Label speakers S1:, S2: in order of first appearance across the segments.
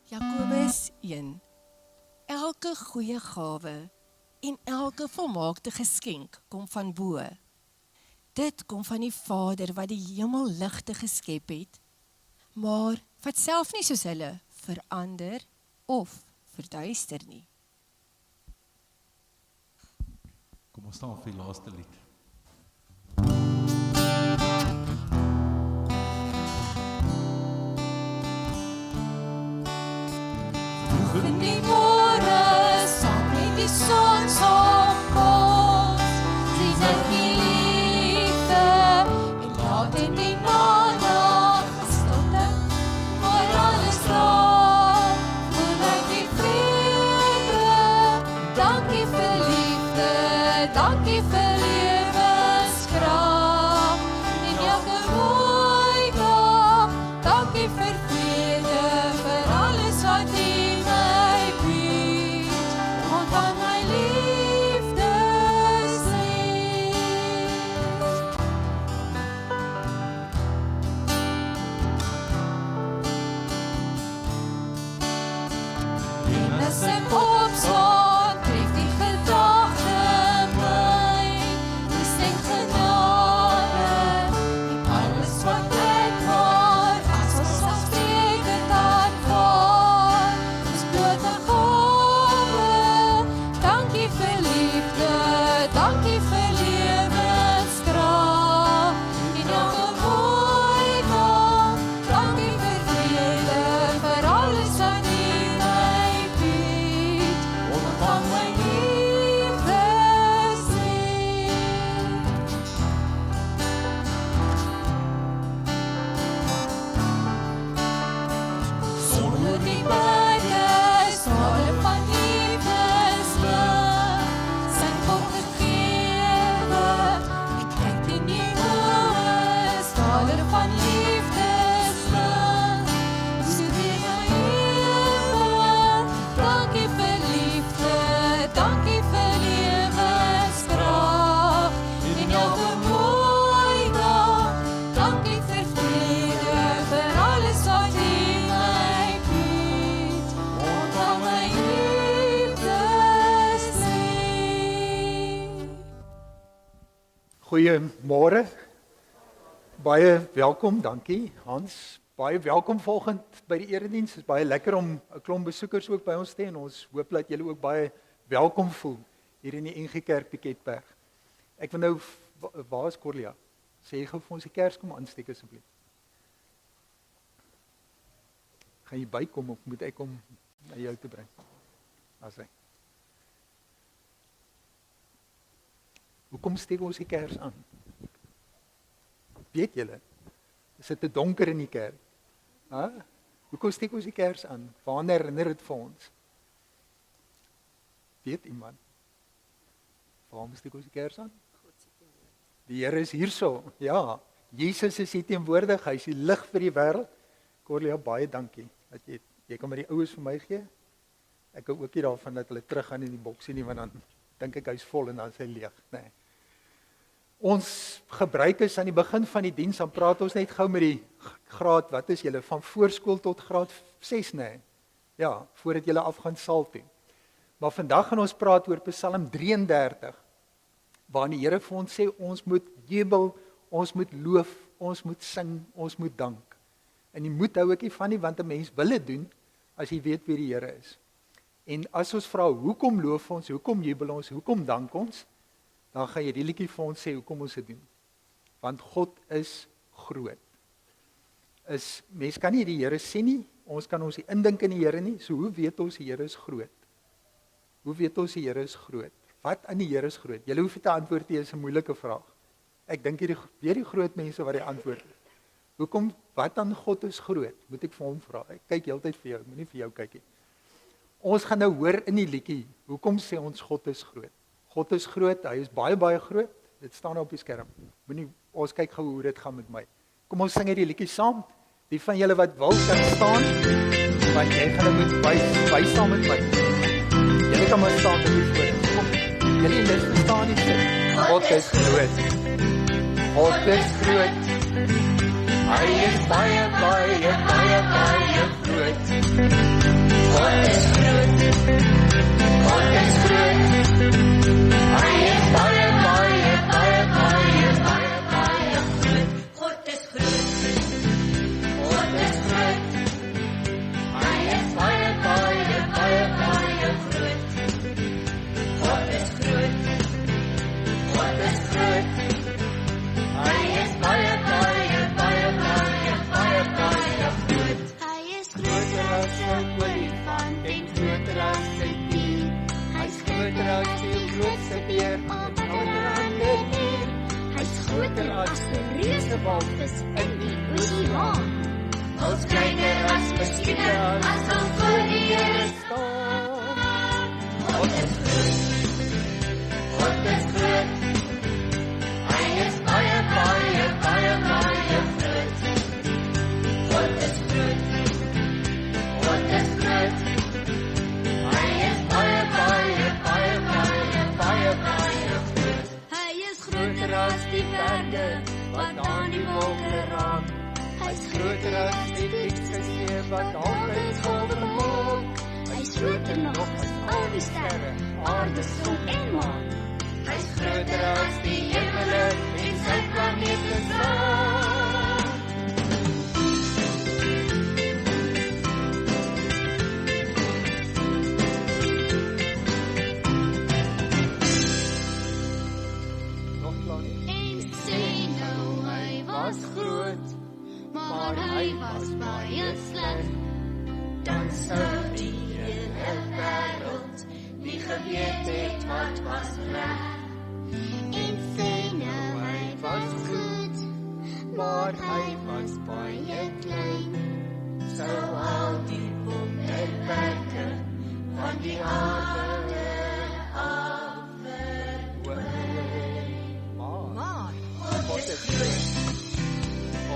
S1: Jakobus 1. Elke goeie gawe en elke volmaakte geskenk kom van bo. Dit kom van die Vader wat die hemelligte geskep het, maar wat self nie soos hulle verander of verduister nie.
S2: Kom ons staan vir die laaste lied.
S3: In die môre, saam met die son opkom, sien ek die liefde, en laat in die nag stilte, maar alles raak, voel ek die vrede. Dankie vir liefde, dankie vir lewenskrag, en elke mooi dag, dankie vir vrede, vir alles wat U opstaan, tref die gedagte my, die stem genade, en alles wat ek maar, as ons afsprekend aanvaar, is bloot 'n gawe. Dankie vir liefde, dankie vir lewenskrag, en elke mooi dag, dankie vir vrede, vir alles wat U my bied. Van my liefde sien. Sonder die berge, strale van liefdeslig, zijn God gegewe, ek kyk in die oë, strale van liefdeslig, so weer na ewe, dankie vir liefde, dankie vir lewenskrag, en elke mooi dag, dankie vir vrede, vir alles wat U my bied, ontvang my liefde sien.
S4: Goeiemôre, baie welkom, dankie Hans, baie welkom volgend by die erediens. Het is baie lekker om 'n klomp besoekers ook by ons te hê en ons hoop dat julle ook baie welkom voel hier in die NG Kerk Piketberg. Ek wil nou, waar is Corlia? Sê jy gou vir ons die kers kom aansteek asseblief. Gaan jy bykom of moet ek hom na jou toe bring? As hy. Hoekom steek ons die kers aan? Weet julle? Is dit te donker in die kerk? Ha? Hoekom steek ons die kers aan? Waaraan herinner dit vir ons? Weet iemand? Waarom steek ons die kers aan? Die Here is hierso. Ja, Jesus is hier teenwoordig. Hy is die lig vir die wêreld. Corlia, baie dankie dat jy kan maar die oues vir my gee. Ek hou ook nie daarvan dat hulle teruggaan in die boksie nie, want dan dink ek hy's vol en dan is hy leeg. Nee. Ons gebruik is aan die begin van die diens, dan praat ons net gou met die graad, wat is julle, van voorskool tot graad 6, nee. Ja, voordat julle afgaan saal toe. Maar vandag gaan ons praat oor Psalm 33, waarin die Here vir ons sê, ons moet jubel, ons moet loof, ons moet sing, ons moet dank. En jy moet hou ek nie van nie, want 'n mens wil dit doen, as jy weet wie die Here is. En as ons vra, hoekom loof ons, hoekom jubel ons, hoekom dank ons, dan gaan jy die liedjie vir ons sê, hoekom ons dit doen. Want God is groot. Mens kan nie die Here sien nie, ons kan ons nie indink in die Here nie, so hoe weet ons die Here is groot? Hoe weet ons die Here is groot? Wat aan die Here is groot? Julle hoef nie te antwoord nie, is 'n moeilike vraag. Ek dink weer die groot mense wat die antwoord het. Hoekom, wat aan God is groot? Moet ek vir hom vra? Ek kyk heeltyd vir jou, moenie vir jou kyk nie. Ons gaan nou hoor in die liedjie, hoekom sê ons God is groot? God is groot, hy is baie, baie groot. Dit staan op die skerm. Ons kyk gou hoe dit gaan met my. Kom ons sing hierdie liedjie saam. Die van julle wat wil kan staan, want jy gaan moet wys saam met my. Julle kan maar staan met die voor. Kom, julle lus verstaan nie sit. God is groot. God is groot. Hy is baie, baie, baie, baie groot. God is groot. God is groot. Hy is baie, baie, baie, baie, baie, baie groot. God is groot. God is groot. Hy is baie, baie, baie, baie groot. God is groot. God is groot. Hy is baie, baie, baie, baie, baie, baie groot. Hy is groter as 'n olifant en groter as 'n dier. Hy's groter as die grootste beer en allerhande dier. Hy's groter as 'n reuse walvis in die oseaan. Ons kleiner as muskiete as ons voor die Here staan. God is groot. God is groot. Hy is baie, baie, baie, baie groot. God is groot. God is groot. Hy is baie, baie, baie, baie, baie, baie groot. Hy is groter as die berge wat aan die wolke raak. Hy's groter as die diepste see wat altyd golwe maak. Hy's groter nog as al die sterre, aarde, son en maan. Hy's groter as die hemele en sy planete saam. Nog klaar nie?
S3: En sê nou, hy was groot, maar hy was baie sleg. Dan sou die hele wêreld nie geweet het wat was reg. En sê nou, hy was goed,
S4: Maar hy was baie klein.
S3: sou al die wonderwerke van die aarde
S4: Maar God is groot.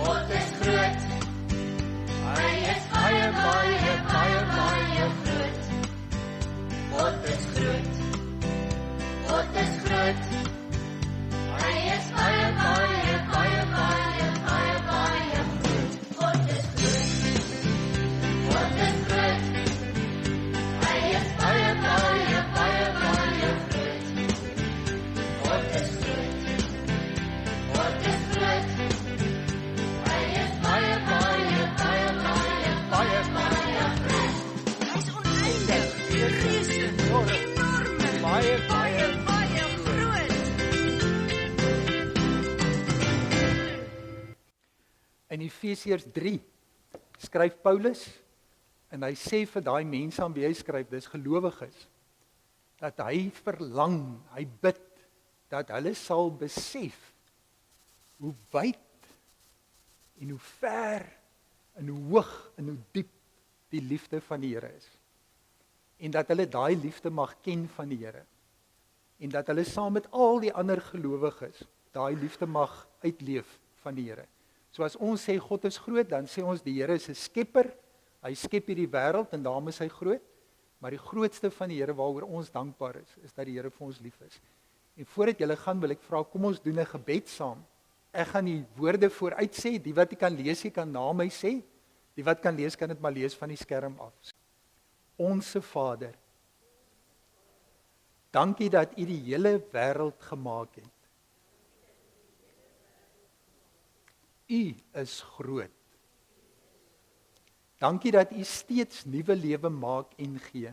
S4: God is groot. Hy is baie, baie, baie, baie groot. God is groot. God is groot. Hy is baie, baie, baie, baie, baie, baie groot. God is groot. God is groot. Hy is baie, baie, baie, baie groot. God is groot. God is groot. Hy is baie, baie, baie, baie, baie, baie groot.
S3: Hy's oneindig, geestig, enorme,
S4: Baie, baie,
S3: baie groot.
S4: In Efesiërs 3 skryf Paulus en hy sê vir daai mense aan wie hy skryf, dis gelowiges, dat hy verlang, hy bid dat hulle sal besef hoe wyd en hoe ver en hoe hoog en hoe diep die liefde van die Here is. En dat hulle daai liefde mag ken van die Here. En dat hulle saam met al die ander gelowiges daai liefde mag uitleef van die Here. So as ons sê God is groot, dan sê ons die Here is 'n skepper. Hy skep hierdie wêreld en daarom is hy groot. Maar die grootste van die Here waaroor ons dankbaar is dat die Here vir ons lief is. En voordat julle gaan, wil ek vra, kom ons doen 'n gebed saam. Ek gaan die woorde vooruit sê, die wat jy kan lees, jy kan na my sê. Die wat kan lees, kan dit maar lees van die skerm af. Onse Vader, dankie dat U die hele wêreld gemaak het. U is groot. Dankie dat U steeds nuwe lewe maak en gee.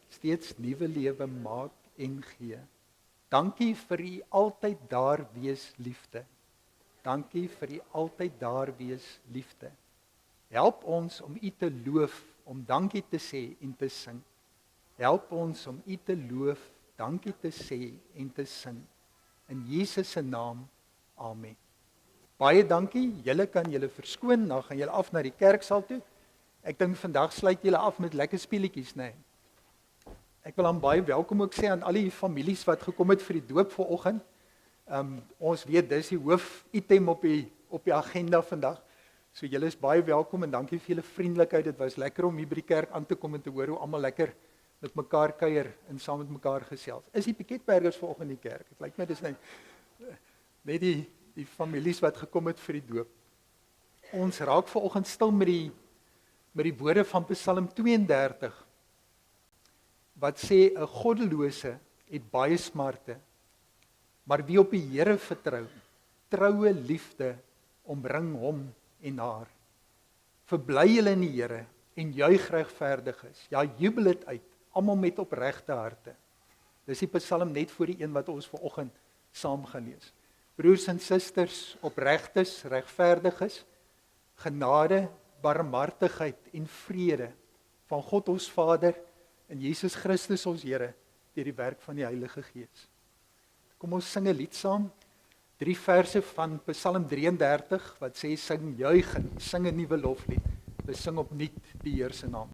S4: Steeds nuwe lewe maak en gee. Dankie vir U altyd daar wees liefde. Dankie vir U altyd daar wees liefde. Help ons om U te loof, om dankie te sê en te sing. Help ons om U te loof, dankie te sê en te sing. In Jesus se naam. Amen. Baie dankie. Julle kan julle verskoon, dan gaan julle af na die kerksaal toe. Ek dink vandag sluit julle af met lekker speletjies, nê. Ek wil dan baie welkom ook sê aan al die families wat gekom het vir die doop vanoggend. Ons weet dis die hoof item op die op die agenda vandag. So julle is baie welkom en dankie vir julle vriendelikheid. Dit was lekker om hier by die kerk aan te kom en te hoor hoe almal lekker met mekaar kuier en saam met mekaar gesels. Is die Piketbergers vanoggend in die kerk? Dit lyk my dis net die families wat gekom het vir die doop. Ons raak vanoggend stil met die woorde van Psalm 32 wat sê 'n goddelose het baie smarte, maar wie op die Here vertrou, troue liefde omring hom en haar. Verbly julle in die Here en juig regverdiges. Ja, jubel dit uit, almal met opregte harte. Dis die Psalm net voor die een wat ons vanoggend saam gaan lees. Broers en susters, opregtes, regverdiges, genade, barmhartigheid en vrede van God ons Vader en Jesus Christus ons Here deur die werk van die Heilige Gees. Kom ons sing 'n lied saam. 3 verse van Psalm 33 wat sê sing juig en sing 'n nuwe loflied. Besing opnuut die Here se naam.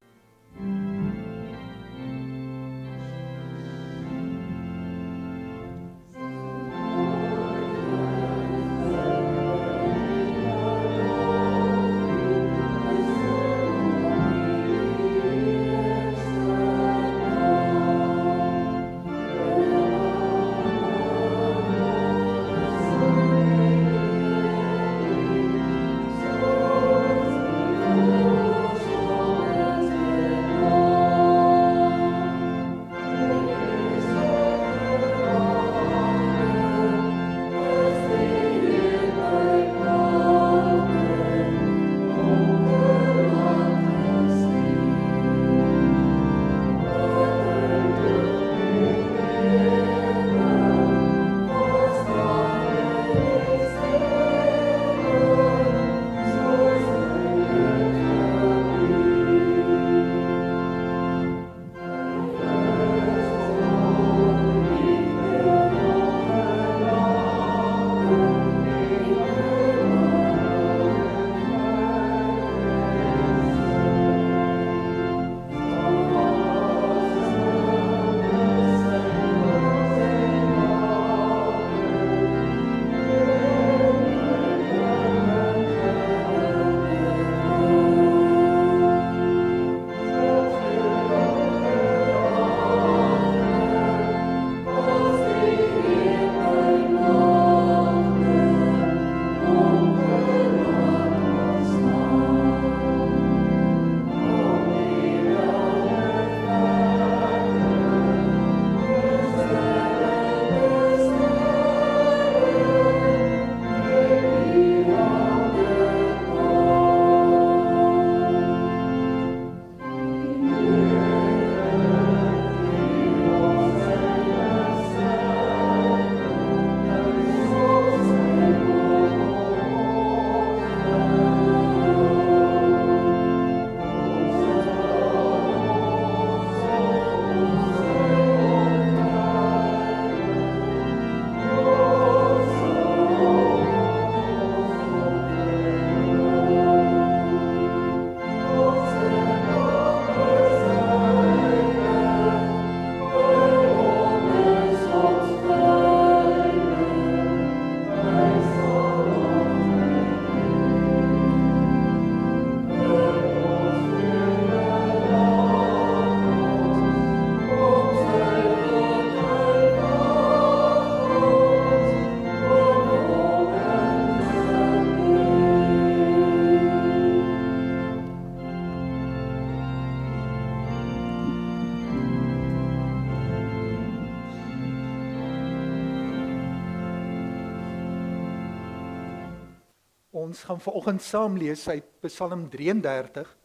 S4: Ons gaan vanoggend saam lees uit Psalm 33.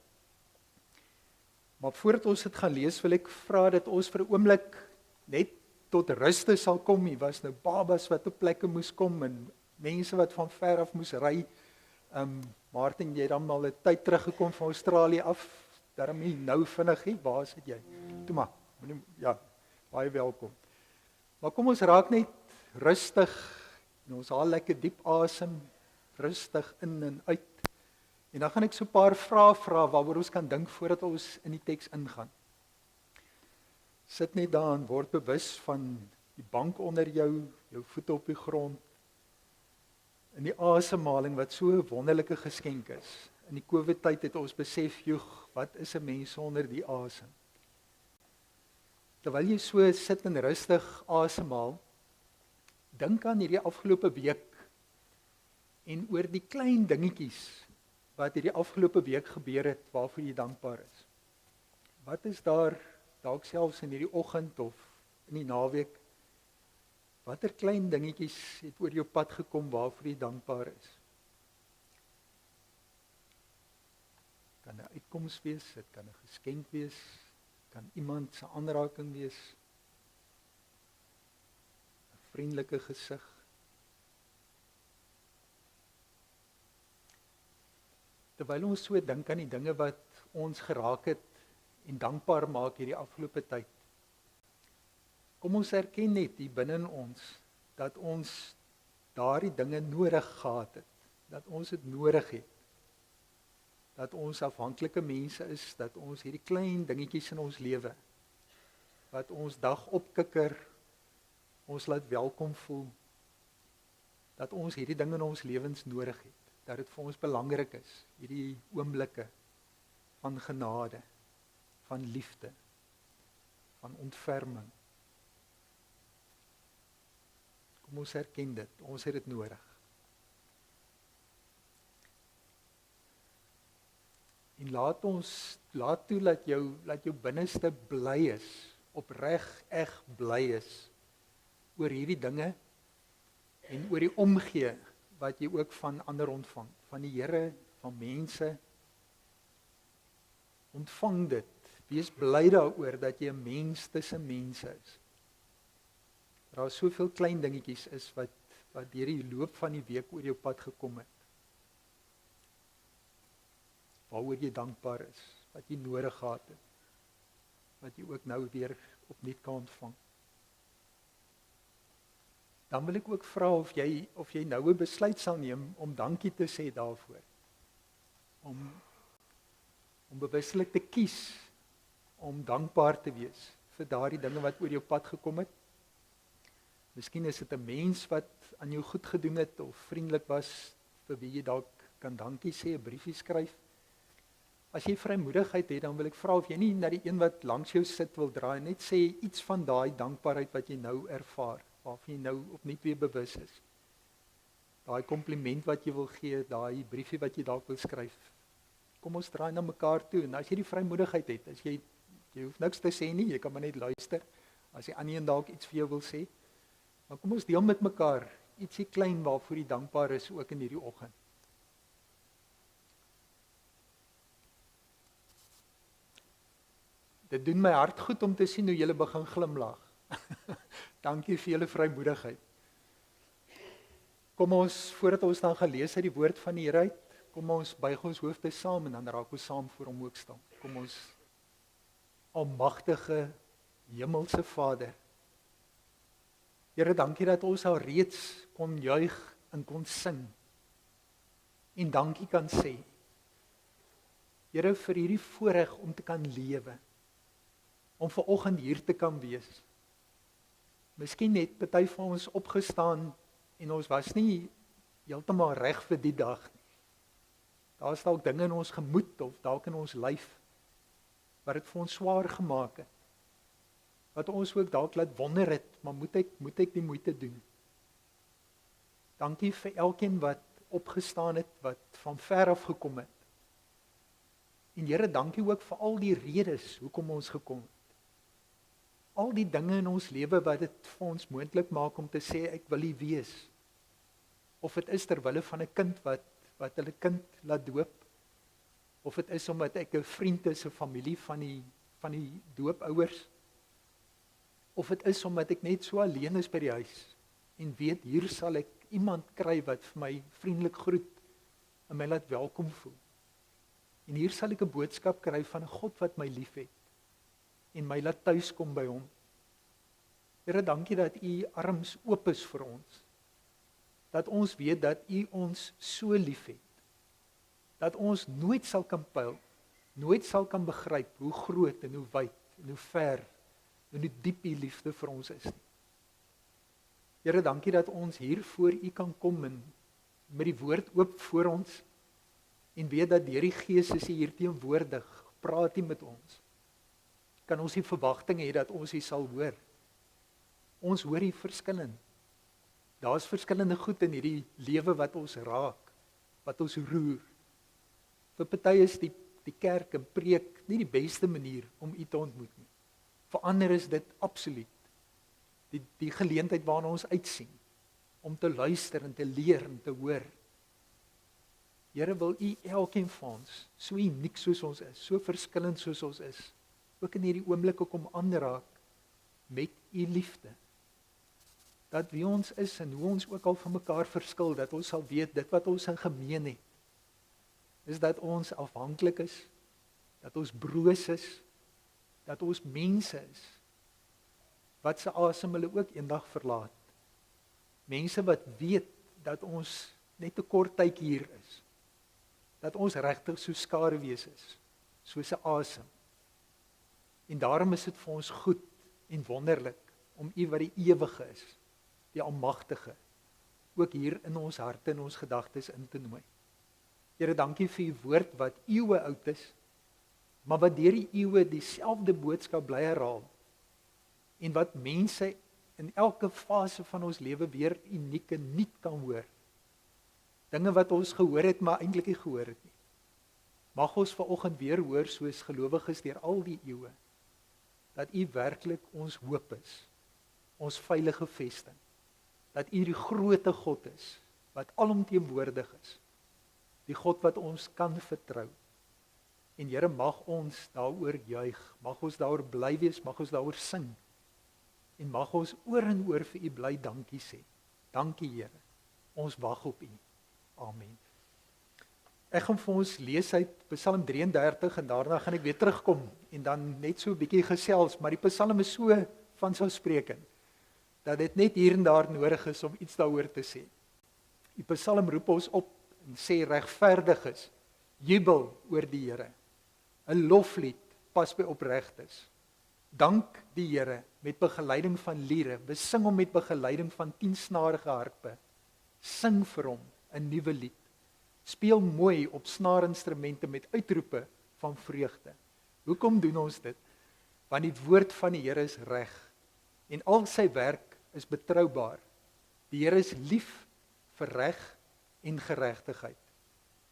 S4: Maar voordat ons dit gaan lees, wil ek vra dat ons vir 'n oomblik net tot ruste sal kom. Hier was nou babas wat op plekke moes kom en mense wat van ver af moes ry. Martin, jy het dan al 'n tyd teruggekom van Australië af. Daarom nie nou vinnig nie. Waar sit jy? Toe maar. Ja, baie welkom. Maar kom ons raak net rustig en ons haal lekker diep asem, rustig in en uit. En dan gaan ek so 'n paar vrae vra waaroor ons kan dink voordat ons in die teks ingaan. Sit net daar en word bewus van die bank onder jou, jou voete op die grond. in die asemhaling wat so 'n wonderlike geskenk is. In die COVID-tyd het ons besef, joeg, wat is 'n mens sonder die asem? Terwyl jy so sit en rustig asemhaal, dink aan hierdie afgelope week en oor die klein dingetjies wat hierdie afgelope week gebeur het waarvoor jy dankbaar is. Wat is daar dalk selfs in hierdie oggend of in die naweek? Watter klein dingetjies het oor jou pad gekom waarvoor jy dankbaar is? Kan 'n uitkoms wees, dit kan 'n geskenk wees, kan iemand se aanraking wees, 'n vriendelike gesig. Terwyl ons so dink aan die dinge wat ons geraak het en dankbaar maak hierdie afgelope tyd, kom ons erken net hier binne in ons, dat ons daardie dinge nodig gehad het, dat ons dit nodig het, dat ons afhanklike mense is, dat ons hierdie klein dingetjies in ons lewe, wat ons dag opkikker, ons laat welkom voel, dat ons hierdie dinge in ons lewens nodig het, dat dit vir ons belangrik is, hierdie oomblikke van genade, van liefde, van ontferming. Kom ons erken dit, ons het dit nodig. En laat toe dat jou binneste bly is, opreg bly is, oor hierdie dinge, en oor die omgee, wat jy ook van ander ontvang, van die Here, van mense. Ontvang dit, wees bly daaroor dat jy 'n mens tussen mense is. Daar is soveel klein dingetjies is wat deur die loop van die week oor jou pad gekom het. Waaroor jy dankbaar is, wat jy nodig gehad het, wat jy ook nou weer opnuut kan ontvang. Dan wil ek ook vra of jy nou 'n besluit sal neem om dankie te sê daarvoor. Om bewuslik te kies om dankbaar te wees vir daardie dinge wat oor jou pad gekom het. Miskien is dit 'n mens wat aan jou goed gedoen het of vriendelik was, vir wie jy dalk kan dankie sê, 'n briefie skryf. As jy vrymoedigheid het, dan wil ek vra of jy nie na die een wat langs jou sit wil draai, net sê iets van daai dankbaarheid wat jy nou ervaar, waarvan jy nou opnuut weer bewus is. Daai kompliment wat jy wil gee, daai briefie wat jy dalk wil skryf. Kom ons draai na mekaar toe, en as jy die vrymoedigheid het, as jy hoef niks te sê nie, jy kan maar net luister, as die ander een dalk iets vir jou wil sê, maar kom ons deel met mekaar, ietsie klein waarvoor jy dankbaar is, ook in hierdie oggend. Dit doen my hart goed om te sien hoe julle begin glimlag. Dankie vir julle vrymoedigheid. Kom ons, voordat ons dan gaan lees uit die woord van die Here uit, kom ons buig ons hoofde saam en dan raak ons saam voor hom ook staan. Kom ons, almagtige hemelse Vader. Here, dankie dat ons al reeds kon juig en kon sing en dankie kan sê. Here, vir hierdie voorreg om te kan lewe, om vanoggend hier te kan wees. Miskien het party van ons opgestaan en ons was nie heeltemal reg vir die dag nie. Daar is dalk dinge in ons gemoed of dalk in ons lyf wat dit vir ons swaar gemaak het. Wat ons ook dalk laat wonder het, maar moet ek die moeite doen? Dankie vir elkeen wat opgestaan het, wat van ver af gekom het. En Here, dankie ook vir al die redes hoekom ons gekom het. Al die dinge in ons lewe wat dit vir ons moontlik maak om te sê, ek wil hier wees. Of dit is ter wille van 'n kind wat hulle kind laat doop, of dit is omdat ek 'n vriend is, 'n familie van die doopouers, of dit is omdat ek net so alleen is by die huis, en weet, hier sal ek iemand kry wat vir my vriendelik groet, en my laat welkom voel. En hier sal ek 'n boodskap kry van 'n God wat my liefhet, en my laat tuis kom by hom. Here, dankie dat u arms oop is vir ons. Dat ons weet dat u ons so liefhet. Dat ons nooit sal kan pyl, nooit sal kan begryp hoe groot en hoe wyd en hoe ver en hoe diep u liefde vir ons is nie. Here, dankie dat ons hier voor u kan kom en met die woord oop voor ons en weet dat deur die Gees is hy hier teenwoordig, praat hy met ons. Kan ons die verwagting hê dat ons hy sal hoor? Ons hoor hy verskillend. Daar's verskillende goed in hierdie lewe wat ons raak, wat ons roer. Vir party is die kerk en preek nie die beste manier om u te ontmoet nie. Vir ander is dit absoluut die geleentheid waarna ons uitsien, om te luister en te leer en te hoor. Here, wil u elkeen van ons, so uniek soos ons is, so verskillend soos ons is, ook in hierdie oomblikke kom aanraak met u liefde. Dat wie ons is en hoe ons ook al van mekaar verskil, dat ons sal weet, dit wat ons in gemeen het, is dat ons afhanklik is, dat ons broos is, dat ons mense is, wat se asem hulle ook eendag verlaat. Mense wat weet, dat ons net 'n kort tyd hier is, dat ons regtig so skaduwees is, soos 'n asem. En daarom is dit vir ons goed en wonderlik, om u wat die ewige is, die almagtige, ook hier in ons harte en ons gedagtes in te nooi. Here, dankie vir u woord wat eeue oud is, maar wat deur die eeue dieselfde boodskap bly herhaal, en wat mense in elke fase van ons lewe weer uniek en nuut kan hoor. Dinge wat ons gehoor het, maar eintlik nie gehoor het nie. Mag ons vanoggend weer hoor, soos gelowiges deur al die eeue, dat u werklik ons hoop is, ons veilige vesting, dat u die grootte God is, wat alomteenwoordig is, die God wat ons kan vertrou. En Here, mag ons daaroor juig, mag ons daaroor bly wees, mag ons daaroor sing, en mag ons oor en oor vir u bly dankie sê. Dankie Here, ons wag op u. Amen. Ek gaan vir ons lees uit Psalm 33 en daarna gaan ek weer terugkom en dan net so 'n bietjie gesels, maar die Psalm is so vanselfsprekend dat dit net hier en daar nodig is om iets daaroor te sê. Die Psalm roep ons op en sê regverdiges, jubel oor die Here. 'n Loflied pas by opregtes. Dank die Here met begeleiding van liere, besing hom met begeleiding van 10-snarige harpe. Sing vir hom 'n nuwe lied. Speel mooi op snaarinstrumente met uitroepe van vreugde. Hoekom doen ons dit? Want die woord van die Here is reg en al sy werk is betroubaar. Die Here is lief vir reg en geregtigheid.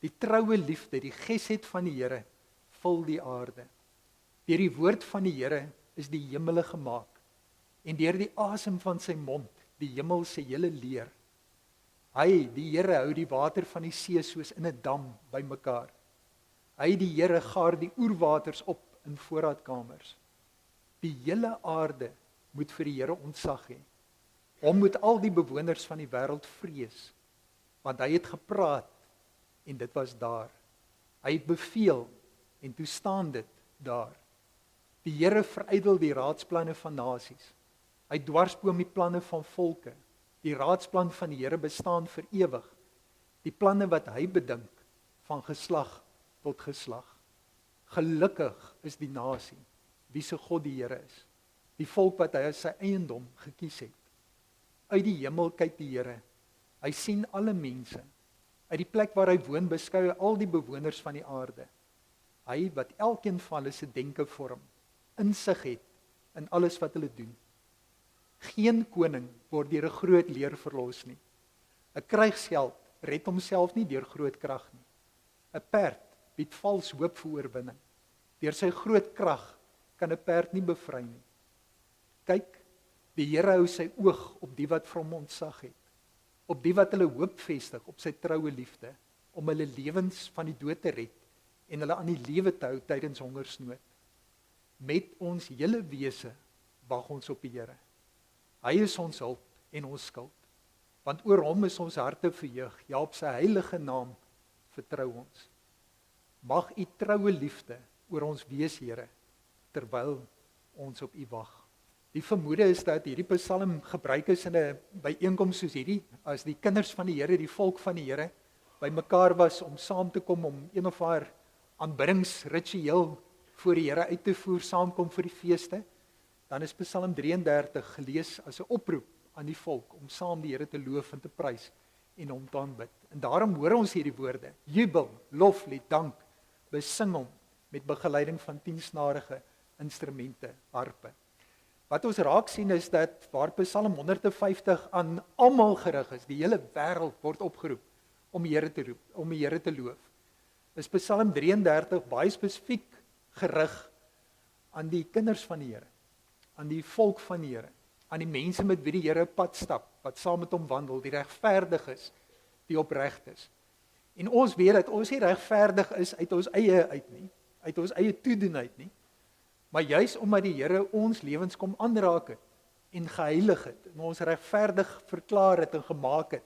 S4: Die troue liefde, die gesed van die Here vul die aarde. Deur die woord van die Here is die hemele gemaak en deur die asem van sy mond die hemel se hele leer. Hy, die Here, hou die water van die see soos in 'n dam bymekaar. Hy, die Here, gaar die oerwaters op in voorraadkamers. Die hele aarde moet vir die Here ontzag hê. Hom moet al die bewoners van die wêreld vrees, want hy het gepraat en dit was daar. Hy het beveel en toe staan dit daar. Die Here verydel die raadsplanne van nasies. Hy dwarsboom die planne van volke. Die raadsplan van die Here bestaan vir ewig. Die planne wat hy bedink van geslag tot geslag. Gelukkig is die nasie wie se God die Here is. Die volk wat hy as sy eiendom gekies het. Uit die hemel kyk die Here. Hy sien alle mense. Uit die plek waar hy woon beskou hy al die bewoners van die aarde. Hy wat elkeen van hulle se denke vorm, insig het in alles wat hulle doen. Geen koning word deur 'n groot leer verlos nie. 'n Krygsheld red homself nie deur groot krag nie. 'n Perd bied vals hoop vir oorwinning. Deur sy groot krag kan 'n perd nie bevry nie. Kyk, die Here hou sy oog op die wat vir hom ontzag het. Op die wat hulle hoop vestig op sy troue liefde, om hulle lewens van die dood te red en hulle aan die lewe te hou tydens hongersnood. Met ons hele wese wag ons op die Here. Hy is ons hulp en ons skild, want oor hom is ons harte verheug, ja, op sy heilige naam vertrou ons. Mag u troue liefde oor ons wees, Here, terwyl ons op u wag. Die vermoede is dat hierdie Psalm gebruik is in 'n byeenkoms soos hierdie, as die kinders van die Here, die volk van die Here, bymekaar was om saam te kom om een of haar aanbiddingsritueel voor die Here uit te voer, saamkom vir die feeste, dan is Psalm 33 gelees as 'n oproep aan die volk om saam die Here te loof en te prys. en hom te aanbid. En daarom hoor ons hierdie woorde: jubel, loflied, dank, besing hom met begeleiding van 10 snarige instrumente, harpe. Wat ons raak sien is dat waar Psalm 150 aan almal gerig is, die hele wêreld word opgeroep om die Here te roep, om die Here te loof. Is Psalm 33 baie spesifiek gerig aan die kinders van die Here, aan die volk van die Here, aan die mense met wie die Here pad stap, wat saam met hom wandel, die regverdig is, die opreg is. En ons weet dat ons nie regverdig is uit ons eie uit nie, uit ons eie toedoen uit nie, maar juis omdat die Here ons lewens kom aanraak het en geheilig het, en ons regverdig verklaar het en gemaak het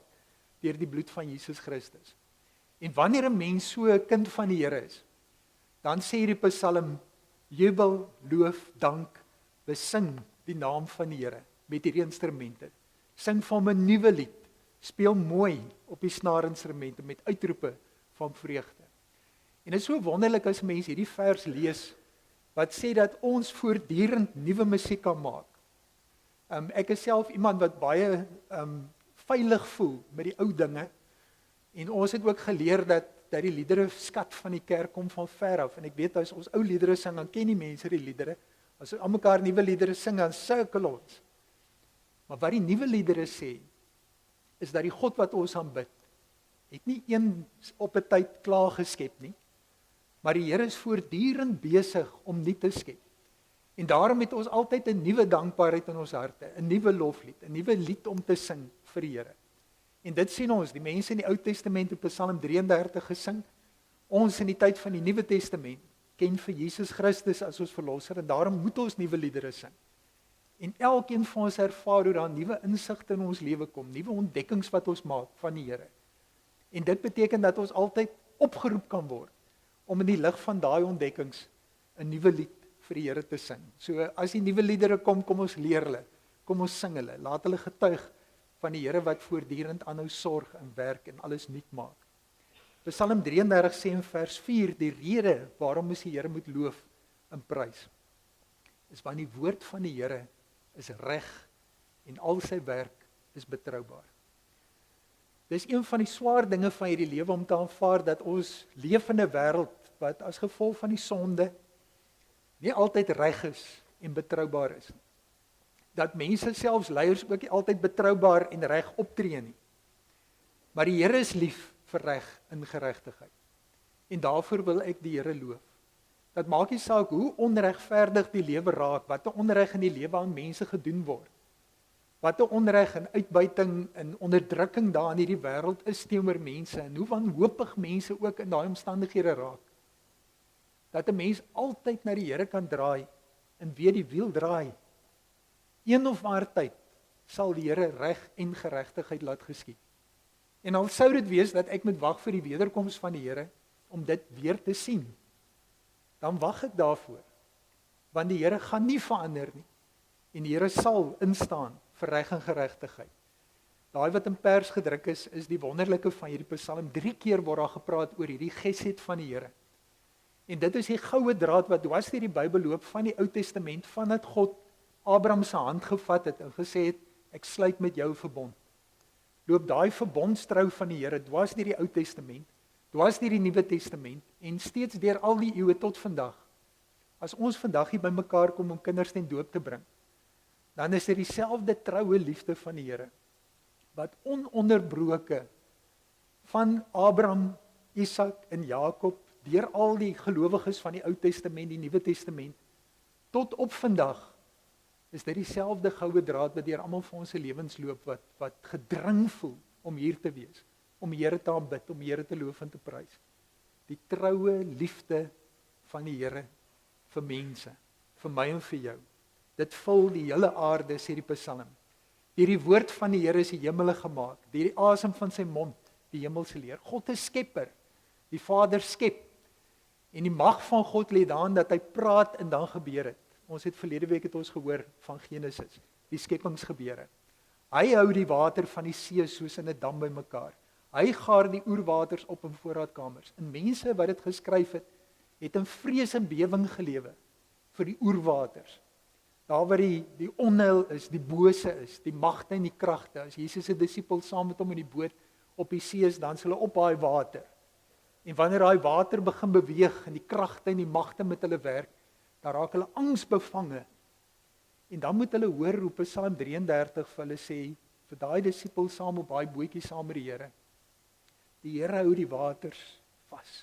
S4: deur die bloed van Jesus Christus. En wanneer 'n mens so 'n kind van die Here is, dan sê die Psalm: jubel, loof, dank, besing die naam van die Here met hierdie instrumente. Sing vir hom 'n nuwe lied, speel mooi op die snaarinstrumente met uitroepe van vreugde. En dit is so wonderlik as mense hierdie vers lees wat sê dat ons voortdurend nuwe musiek kan maak. Ek is self iemand wat baie veilig voel met die ou dinge. En ons het ook geleer dat die liedere skat van die kerk kom van ver af. En ek weet as ons ou liedere sing, dan ken die mense die liedere. As ons almekaar nuwe liedere sing, dan sirkel ons. Maar wat die nuwe liedere sê, is dat die God wat ons aanbid, het nie eens op 'n tyd klaar geskep nie, maar die Here is voortdurend besig om nuut te skep. En daarom het ons altyd 'n nuwe dankbaarheid in ons harte, 'n nuwe loflied, 'n nuwe lied om te sing vir die Here. En dit sien ons, die mense in die Ou Testament het Psalm 33 gesing. Ons in die tyd van die Nuwe Testament ken vir Jesus Christus as ons verlosser, en daarom moet ons nuwe liedere sing. En elkeen van ons ervaar hoe daar nuwe insigte in ons lewe kom, nuwe ontdekkings wat ons maak van die Here. En dit beteken dat ons altyd opgeroep kan word om in die lig van daai ontdekkings 'n nuwe lied vir die Here te sing. So as die nuwe liedere kom ons leer hulle, kom ons sing hulle, laat hulle getuig van die Here wat voortdurend aanhou sorg en werk en alles nuut maak. Psalm 33 sê in vers 4, die rede waarom ons die Here moet loof en prys, is want die woord van die Here is reg en al sy werk is betroubaar. Dis een van die swaar dinge van hierdie lewe om te aanvaar dat ons leef in 'n wêreld wat as gevolg van die sonde nie altyd reg is en betroubaar is nie. Dat mense, selfs leiers, ook nie altyd betroubaar en reg optree nie. Maar die Here is lief vir reg en geregtigheid. En daarvoor wil ek die Here loof. Dat maak nie saak hoe onregverdig die lewe raak, wat 'n onreg in die lewe aan mense gedoen word. Wat 'n onreg en uitbuiting en onderdrukking daar in hierdie wêreld is teenoor mense, en hoe wanhoopig mense ook in daai omstandighede raak. Dat 'n mens altyd na die Here kan draai en weet die wiel draai. Een of ander tyd sal die Here reg en geregtigheid laat geskied. En al sou dit wees dat ek moet wag vir die wederkoms van die Here om dit weer te sien, dan wag ek daarvoor, want die Here gaan nie verander nie, en die Here sal instaan vir reg en geregtigheid. Daai wat in pers gedruk is die wonderlike van hierdie Psalm. 3 keer word daar gepraat oor hierdie gesed van die Here. En dit is die goue draad wat dwars deur die Bybel loop van die Ou Testament, vandat God Abraham se hand gevat het en gesê het, ek sluit met jou verbond. Loop daai verbondstrou van die Here dwars deur die Ou Testament, dwars deur die Nuwe Testament, en steeds deur al die eeue tot vandag. As ons vandag hier bymekaar kom om kinders ten doop te bring, dan is dit dieselfde troue liefde van die Here, wat ononderbroke van Abraham, Isak en Jakob, deur al die gelowiges van die Ou Testament, die Nuwe Testament, tot op vandag, is dit dieselfde goue draad wat deur almal van ons se lewens loop, wat gedring voel om hier te wees, om die Here te aanbid, om die Here te loof en te prys. Die troue liefde van die Here vir mense, vir my en vir jou. Dit vul die hele aarde, sê die Psalm. Deur die woord van die Here is die hemele gemaak, deur die asem van sy mond, die hemelse leer. God is skepper, die Vader skep, en die mag van God lê daarin dat hy praat en dan gebeur het. Ons het verlede week het ons gehoor van Genesis, die skepingsgebeure. Hy hou die water van die see soos in 'n dam bymekaar. Hy gaar die oerwaters op in voorraadkamers. En mense wat dit geskryf het in vrees en bewing gelewe vir die oerwaters. Daar waar die onheil is, die bose is, die magte en die kragte. As Jesus se disippels saam met hom in die boot op die see is, dan is hulle op daai water. En wanneer daai water begin beweeg en die kragte en die magte met hulle werk, dan raak hulle angsbevange. En dan moet hulle hoor hoe Psalm 33 vir hulle sê, vir daai disipels saam op daai bootjie saam met die Here. Die Here hou die waters vas.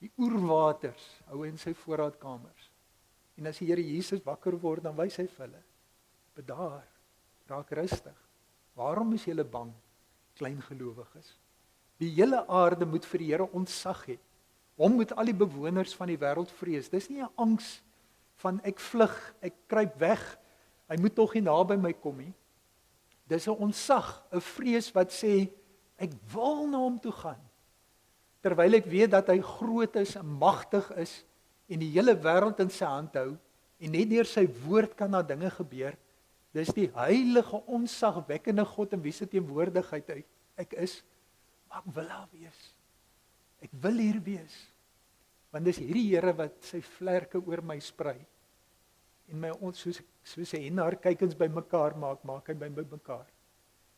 S4: Die oerwaters hou in sy voorraadkamers. En as die Here Jesus wakker word, dan wys hy vir hulle, bedaar, raak rustig. Waarom is julle bang, klein gelowiges? Die hele aarde moet vir die Here ontzag hê. Hom moet al die bewoners van die wêreld vrees. Dis nie 'n angs van ek vlug, ek kruip weg, hy moet tog nie naby my kom nie. Dis 'n ontzag, 'n vrees wat sê, ek wil na hom toe gaan. Terwyl ek weet dat hy groot is en magtig is en die hele wêreld in sy hand hou en net deur sy woord kan daar dinge gebeur. Dis die heilige, ontzagwekkende God in wie se teenwoordigheid ek is. Maar ek wil daar wees. Ek wil hier wees. Want dis hierdie Here wat sy vlerke oor my sprei. En my soos 'n hennaar kykens by mekaar maak hy by mekaar.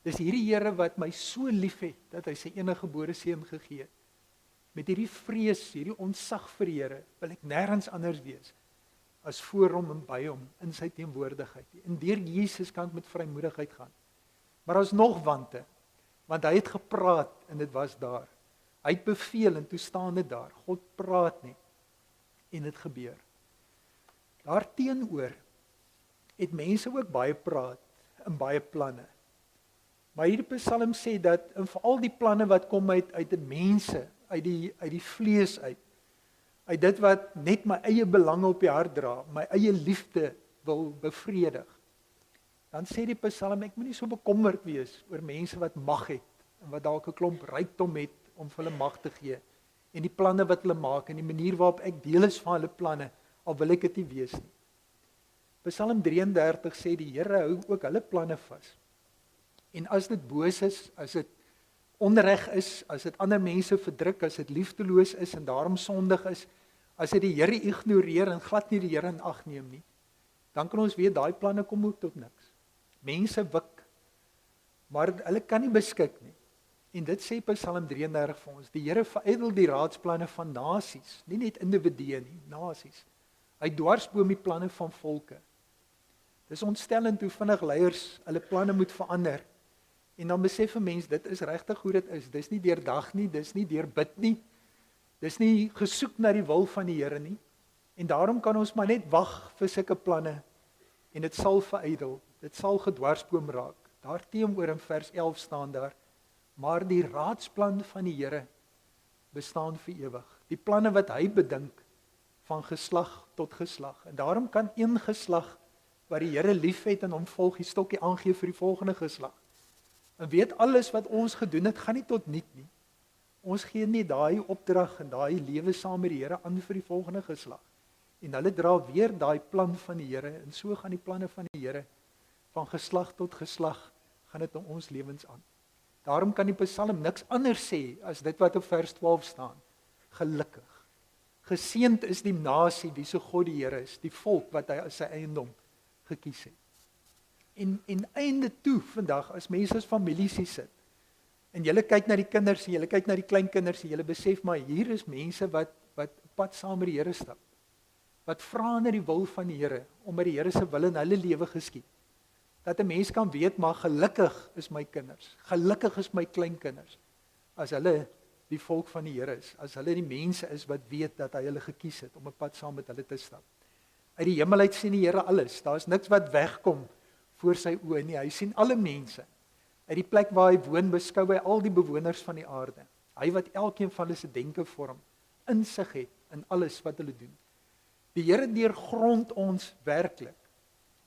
S4: Dis hierdie Here wat my so liefhet dat hy sy enige gebore seun gegee het. Met hierdie vrees, hierdie ontzag vir die Here, wil ek nêrens anders wees as voor hom en by hom in sy teenwoordigheid. En deur Jesus kan ek met vrymoedigheid gaan. Maar ons nog wante, want hy het gepraat en dit was daar. Hy het beveel en toe staan dit daar. God praat net en dit gebeur. Daarteenoor het mense ook baie praat en baie planne. Maar hierdie Psalm sê dat in veral die planne wat kom uit die mense, uit die vlees uit dit wat net my eie belange op die hart dra, my eie liefde wil bevredig. Dan sê die Psalm, ek moet nie so bekommerd wees oor mense wat mag het en wat dalk 'n klomp rykdom het om vir hulle mag te gee en die planne wat hulle maak en die manier waarop ek deel is van hulle planne, al wil ek dit nie wees nie. Psalm 33 sê die Here hou ook hulle planne vas. En as dit boos is, as dit onreg is, as dit ander mense verdruk, as dit liefdeloos is en daarom sondig is, as dit die Here ignoreer en glad nie die Here in ag neem nie, dan kan ons weet daai planne kom ook tot niks. Mense wik, maar hulle kan nie beskik nie. En dit sê Psalm 33 vir ons, die Here verydel die raadsplanne van nasies, nie net individue nie, nasies. Hy dwarsboom die planne van volke. Dis ontstellend hoe vinnig leiers hulle planne moet verander. En dan besef 'n mens, dit is regtig hoe dit is. Dis nie deur dag nie, dis nie deur bid nie. Dis nie gesoek na die wil van die Here nie. En daarom kan ons maar net wag vir sulke planne en dit sal verydel. Dit sal gedwarsboom raak. Daarteenoor in vers 11 staan daar, maar die raadsplan van die Here bestaan vir ewig. Die planne wat hy bedink van geslag tot geslag. En daarom kan een geslag wat die Here liefhet en hom volg, die stokkie aangee vir die volgende geslag. En weet alles wat ons gedoen het, gaan nie tot niet nie. Ons gee nie daai opdrag en daai lewe saam met die Here aan vir die volgende geslag. En hulle dra weer daai plan van die Here en so gaan die planne van die Here van geslag tot geslag gaan dit in ons lewens aan. Daarom kan die Psalm niks anders sê as dit wat op vers 12 staan. Gelukkig. Geseënd is die nasie wie se God die Here is, die volk wat hy as sy eiendom gekies het. En einde toe vandag, as mense as families hier sit, en julle kyk na die kinders, en julle kyk na die kleinkinders, en julle besef, maar hier is mense wat pad saam met die Here stap, wat vra na die wil van die Here, omdat die Here se wil in hulle lewe geskied. Dat 'n mens kan weet, maar gelukkig is my kinders, gelukkig is my kleinkinders, as hulle die volk van die Here is, as hulle die mense is wat weet dat hy hulle gekies het, om 'n pad saam met hulle te stap. Uit die hemel uit sien die Here alles, daar is niks wat wegkom voor sy oë nie, hy sien alle mense. Uit die plek waar hy woon, beskou hy al die bewoners van die aarde. Hy wat elkeen van hulle se denke vorm, insig het in alles wat hulle doen. Die Here deurgrond ons werklik.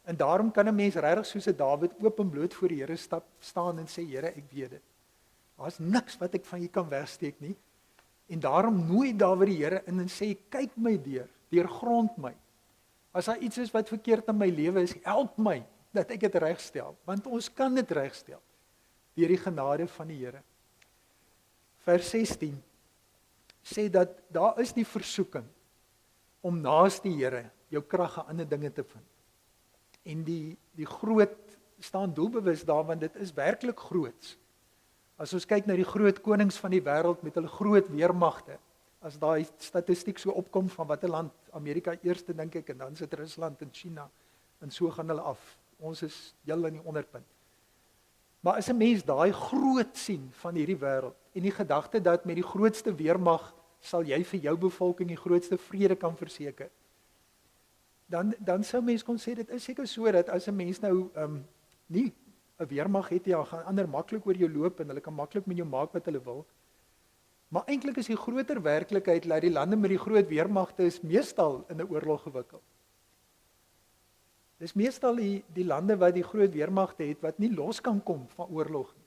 S4: En daarom kan 'n mens regtig soos 'n Dawid oop en bloot voor die Here staan en sê, Here, ek weet dit. Daar's niks wat ek van U kan wegsteek nie. En daarom nooi Dawid die Here in en sê, kyk my deurgrond my. As daar iets is wat verkeerd in my lewe is, help my dat ek dit regstel, want ons kan dit regstel deur die genade van die Here. Vers 16 sê dat daar is die versoeking om naas die Here jou krag aan ander dinge te vind. En die groot staan doelbewus daar, want dit is werklik groots As ons kyk na die groot konings van die wêreld met hulle groot weermagte, as daai statistiek so opkom van watter land, Amerika eerste dink ek, en dan sit Rusland en China, en so gaan hulle af. Ons is heel in die onderpunt. Maar as 'n mens daai groot sien van hierdie wêreld, en die gedagte dat met die grootste weermag sal jy vir jou bevolking die grootste vrede kan verseker, dan sou mens kon sê, dit is seker so dat as 'n mens nou nie 'n weermag het, ja, gaan ander maklik oor jou loop en hulle kan maklik met jou maak wat hulle wil. Maar eintlik is die groter werklikheid dat die lande met die groot weermagte is meestal in 'n oorlog gewikkeld. Dis meestal die lande wat die groot weermagte het wat nie los kan kom van oorlog nie.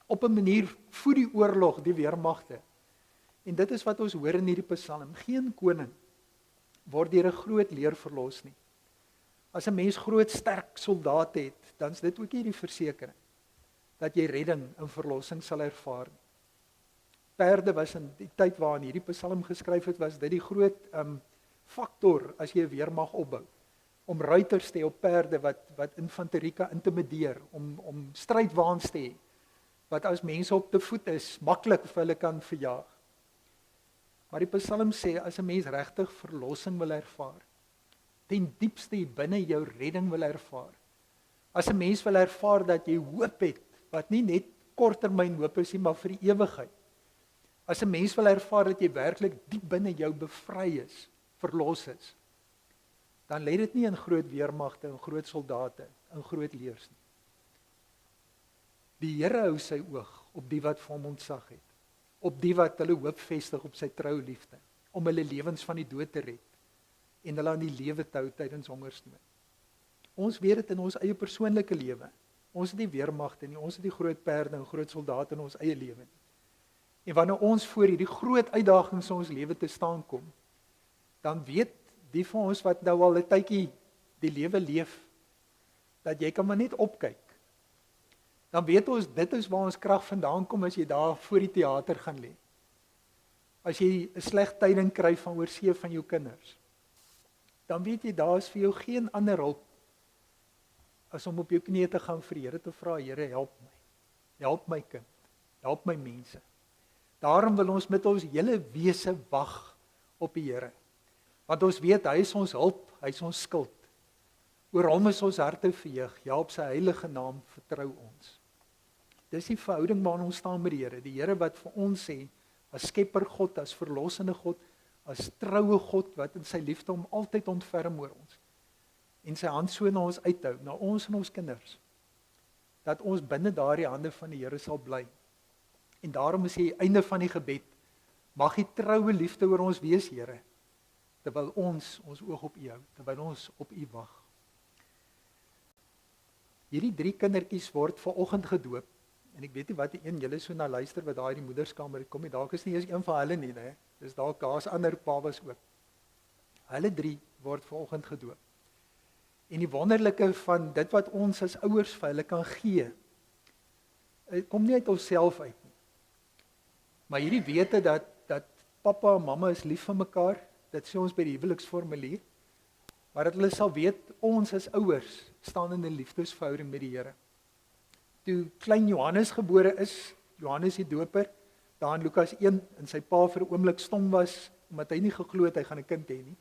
S4: Op 'n manier voed die oorlog die weermagte. En dit is wat ons hoor in hierdie Psalm. Geen koning word deur 'n groot leer verlos nie. As 'n mens groot sterk soldate het, dan is dit ook nie die versekering dat jy redding en verlossing sal ervaar. Perde was in die tyd waarin hierdie Psalm geskryf het, was dit die groot faktor as jy 'n weermag opbou. Om ruiters te hê op perde wat infanterie kan intimideer, om strydwaans te hê, wat as mense op te voet is, maklik vir hulle kan verjaag. Maar die Psalm sê, as 'n mens regtig verlossing wil ervaar, ten diepste hier binne jou redding wil ervaar, as 'n mens wil ervaar dat jy hoop het, wat nie net korttermyn hoop is nie, maar vir die ewigheid, as 'n mens wil ervaar dat jy werklik diep binne jou bevry is, verlos is, dan lê dit nie in groot weermagte, in groot soldate, in groot leers nie. Die Here hou sy oog op die wat vir hom ontzag het, op die wat hulle hoop vestig op sy trou liefde, om hulle lewens van die dood te red, en hulle aan die lewe te hou tydens hongersnood. Ons weet dit in ons eie persoonlike lewe. Ons het nie weermagte nie, ons het die groot perde en groot soldate in ons eie lewe nie. En wanneer ons voor hierdie groot uitdagings in ons lewe te staan kom, dan weet die van ons wat nou al 'n tydjie die lewe leef, dat jy kan maar net opkyk. Dan weet ons, dit is waar ons krag vandaan kom as jy daar voor die teater gaan lê. As jy 'n sleg tyding kry van oorsee van jou kinders, dan weet jy, daar is vir jou geen ander hulp as om op jou knieë te gaan vir die Here te vra, Here, help my kind, help my mense. Daarom wil ons met ons hele wese wag op die Here. Want ons weet, hy is ons hulp, hy is ons skild. Oor hom is ons harte verheug, ja, op sy heilige naam vertrou ons. Dis die verhouding waarin ons staan met die Here wat vir ons sê, as skepper God, as verlossende God, as troue God, wat in sy liefde hom altyd ontferm oor ons, en sy hand so na ons uithou, na ons en ons kinders, dat ons binne daardie hande van die Here sal bly. En daarom is die einde van die gebed, mag die troue liefde oor ons wees, Here, terwyl ons oog op U hou, terwyl ons op U wag. Hierdie 3 kindertjies word vanoggend gedoop, en ek weet nie wat die een julle so na luister, wat daar in die moederskamer kom, en dalk is nie eens een van hulle nie, né? Dis dalk daar's ander papas ook. Hulle 3 word vanoggend gedoop. En die wonderlike van dit wat ons as ouers vir hulle kan gee, kom nie uit onsself uit nie. Maar hierdie wete dat pappa en mamma is lief vir mekaar, dit sê ons by die huweliksformulier, maar dat hulle sal weet, ons as ouers staan in 'n liefdesverhouding met die Here. Toe klein Johannes gebore is, Johannes die Doper, daar in Lukas 1, en sy pa vir 'n oomblik stom was, omdat hy nie geglo het hy gaan 'n kind hê nie,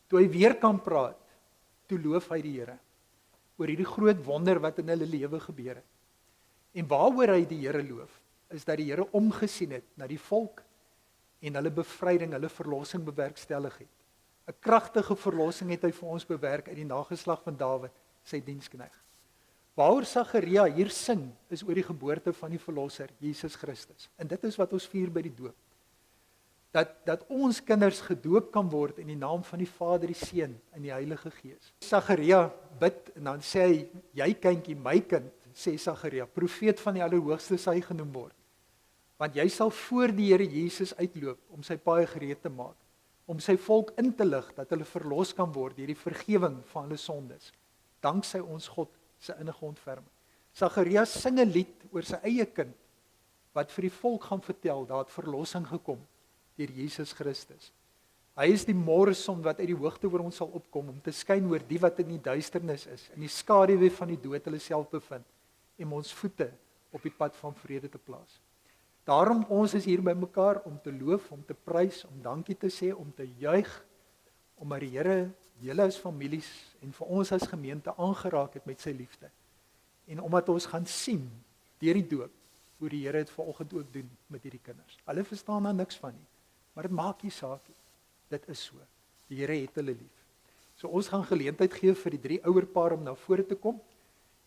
S4: toe hy weer kan praat, toe loof hy die Here, oor hierdie groot wonder wat in hulle lewe gebeur het. En waaroor hy die Here loof, is dat die Here omgesien het na die volk, en hulle bevryding, hulle verlossing bewerkstellig het. 'n Kragtige verlossing het hy vir ons bewerk uit die nageslag van Dawid, sy diensknegt. Waaroor Sagaria hier sing, is oor die geboorte van die verlosser, Jesus Christus. En dit is wat ons vier by die doop. Dat ons kinders gedoop kan word in die naam van die Vader, die Seun en die Heilige Gees. Sagaria bid, en dan sê hy, jy kindjie, my kind, sê Sagaria, profeet van die Allerhoogste sal hy genoem word. Want jy sal voor die Here Jesus uitloop, om sy paai gereed te maak, om sy volk in te lig, dat hulle verlos kan word deur die vergewing van hulle sondes, danksy ons God se innige ontferming. Sagaria sing 'n lied oor sy eie kind, wat vir die volk gaan vertel, daar het verlossing gekom deur Jesus Christus. Hy is die môreson wat uit die hoogte oor ons sal opkom, om te skyn oor die wat in die duisternis is, in die skaduwee van die dood hulle self bevind, en ons voete op die pad van vrede te plaas. Daarom ons is hier by mekaar om te loof, om te prys, om dankie te sê, om te juig, omdat die Here julle as families en vir ons as gemeente aangeraak het met sy liefde. En omdat ons gaan sien deur die doop hoe die Here dit vanoggend ook doen met hierdie kinders. Hulle verstaan daar niks van nie, maar dit maak nie saak nie. Dit is so. Die Here het hulle lief. So ons gaan geleentheid gee vir die 3 ouerpaar om na vore te kom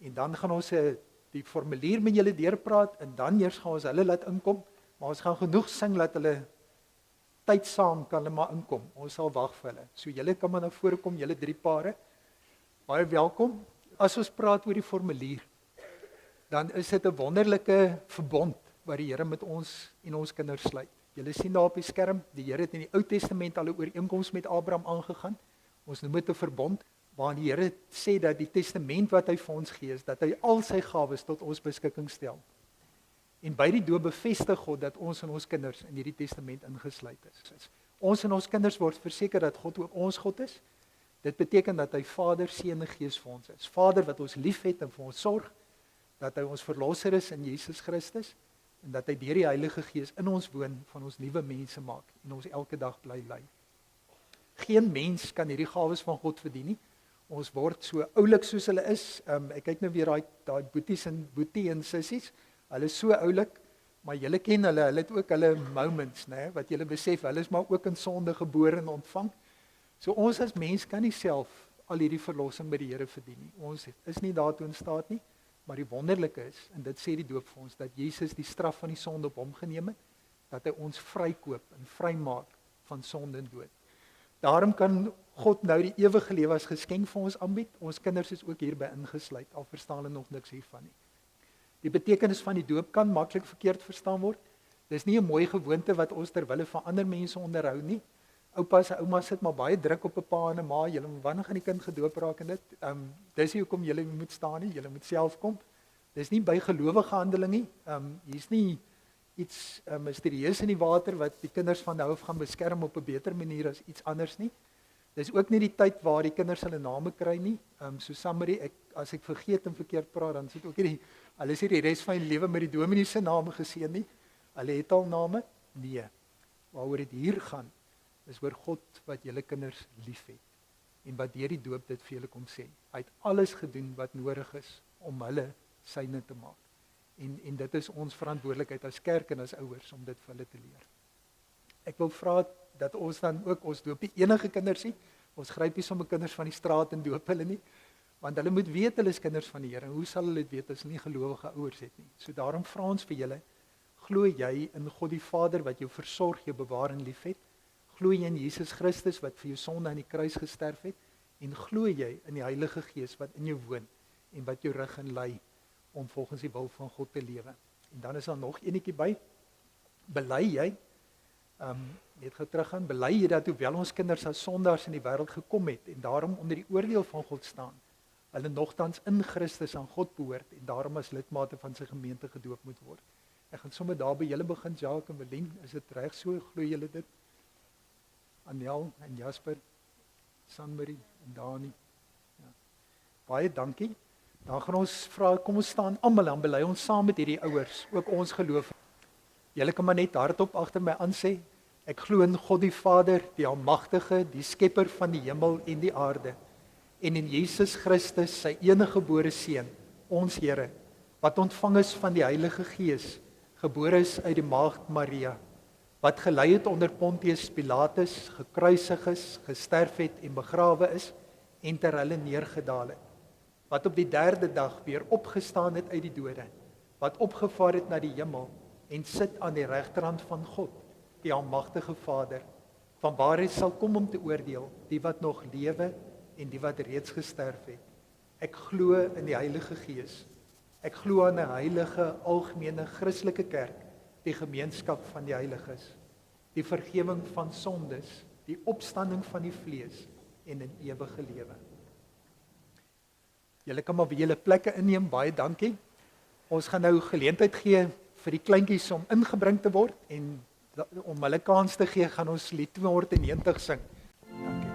S4: en dan gaan ons die formulier met julle deurpraat en dan eers gaan ons hulle laat inkom, maar ons gaan genoeg sing dat hulle tyd saam kan hulle maar inkom. Ons sal wag vir hulle. So julle kan maar na vore kom, julle 3 pare. Baie welkom. As ons praat oor die formulier, dan is dit 'n wonderlike verbond wat die Here met ons en ons kinders sluit. Julle sien daar op die skerm, die Here het in die Ou Testament al 'n ooreenkoms met Abraham aangegaan. Ons noem dit 'n verbond, waar die Here sê dat die testament wat hy vir ons gee is, dat hy al sy gawes tot ons beskikking stel. En by die doop bevestig God dat ons en ons kinders in hierdie testament ingesluit is. Ons en ons kinders word verseker dat God ook ons God is. Dit beteken dat hy Vader, Seun en Gees vir ons is. Vader wat ons liefhet en vir ons sorg, dat hy ons verlosser is in Jesus Christus en dat hy deur die Heilige Gees in ons woon, van ons nuwe mense maak en ons elke dag bly lei. Geen mens kan hierdie gawes van God verdien nie. Ons word so oulik soos hulle is. Ek kyk nou weer daai boeties en boetie en sissies. Hulle is so oulik, maar julle ken hulle het ook hulle moments, né, wat julle besef, hulle is maar ook in sonde gebore en ontvang. So ons as mens kan nie self al hierdie verlossing by die Here verdien nie. Ons is nie daartoe in staat nie, maar die wonderlike is, en dit sê die doop vir ons, dat Jesus die straf van die sonde op hom geneem het, dat hy ons vrykoop en vrymaak van sonde en dood. Daarom kan God nou die ewige lewe as geskenk vir ons aanbied. Ons kinders is ook hierby ingesluit, al verstaan hulle nog niks hiervan nie. Die betekenis van die doop kan maklik verkeerd verstaan word. Dis nie 'n mooi gewoonte wat ons ter wille van ander mense onderhou nie. Oupas en oumas sit maar baie druk op 'n pa en 'n ma, julle wanneer gaan die kind gedoop raak en dit. Dis nie hoekom julle moet staan nie, julle moet self kom. Dis nie by gelowige handeling nie. Hier's nie iets misterieus in die water wat die kinders van nou af gaan beskerm op 'n beter manier as iets anders nie. Dis ook nie die tyd waar die kinders hulle name kry nie. So summary, as ek vergeet en verkeerd praat, dan sit ook hierdie, hulle is hier die res van die lewe met die dominee se name geseën nie. Hulle het al name? Nee. Waaroor dit hier gaan, is oor God wat julle kinders liefhet en wat deur die doop dit vir julle kom sê. Hy het alles gedoen wat nodig is om hulle syne te maak. En dit is ons verantwoordelikheid as kerk en as ouers om dit vir hulle te leer. Ek wil vra dat ons dan ook, ons doop nie enige kinders nie, ons gryp nie sommer kinders van die straat en doop hulle nie, want hulle moet weet hulle is kinders van die Here. Hoe sal hulle dit weet as hulle nie gelowige ouers het nie? So daarom vra ons vir julle, glo jy in God die Vader wat jou versorg, jou bewaar en liefhet? Glo jy in Jesus Christus wat vir jou sonde aan die kruis gesterf het? En glo jy in die Heilige Gees wat in jou woon en wat jou rig en lei om volgens die wil van God te lewe? En dan is daar nog enetjie by. Bely jy, net gou teruggaan, bely jy dat hoewel ons kinders as sondaars in die wêreld gekom het en daarom onder die oordeel van God staan, hulle nogtans in Christus aan God behoort en daarom as lidmate van sy gemeente gedoop moet word? Ek gaan sommer daar by julle begin, Jacques en Belien, is dit reg so? Glo julle dit? Anel en Jasper, Sanmarie en Dani. Ja. Baie dankie. Dan gaan ons vra, kom ons staan almal aan, bely ons saam met hierdie ouers, ook ons geloof. Julle kan maar net hardop agter my aan sê, ek glo in God die Vader, die Almagtige, die Skepper van die hemel en die aarde, en in Jesus Christus, sy enige gebore Seun, ons Here, wat ontvang is van die Heilige Gees, gebore is uit die maagd Maria, wat gelei het onder Pontius Pilatus, gekruisig is, gesterf het en begrawe is, en ter hulle neergedaal het, wat op die 3de dag weer opgestaan het uit die dode, wat opgevaar het na die hemel, en sit aan die regterhand van God, die Almagtige Vader, van waar hy sal kom om te oordeel, die wat nog lewe en die wat reeds gesterf het. Ek glo in die Heilige Gees. Ek glo aan 'n heilige, algemene, Christelike kerk, die gemeenskap van die heiliges, die vergifnis van sondes, die opstanding van die vlees en 'n ewige lewe. Julle kan maar by julle plekke inneem, baie dankie. Ons gaan nou geleentheid gee vir die kleintjies om ingebring te word en om hulle kans te gee, gaan ons lied 290 sing. Dankie.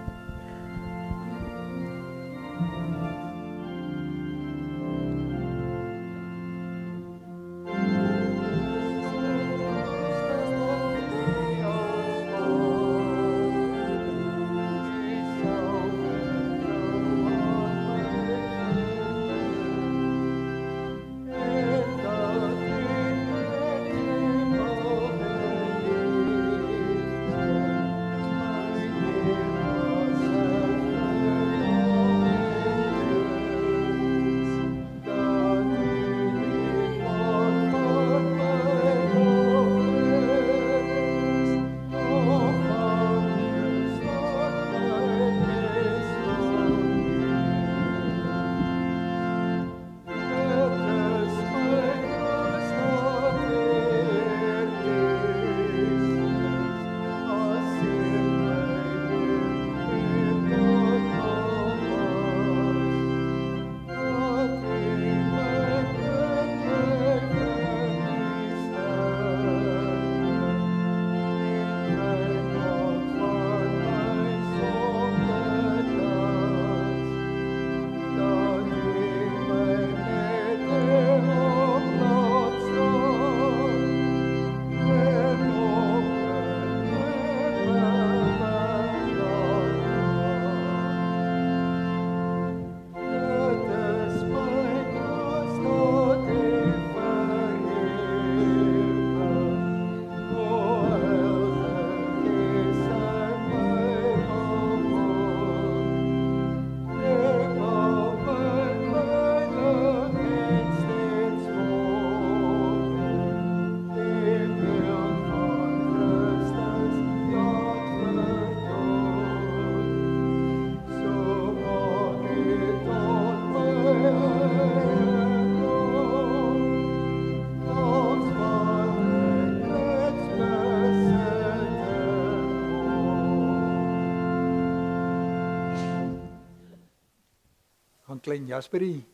S4: kan klein Jasperie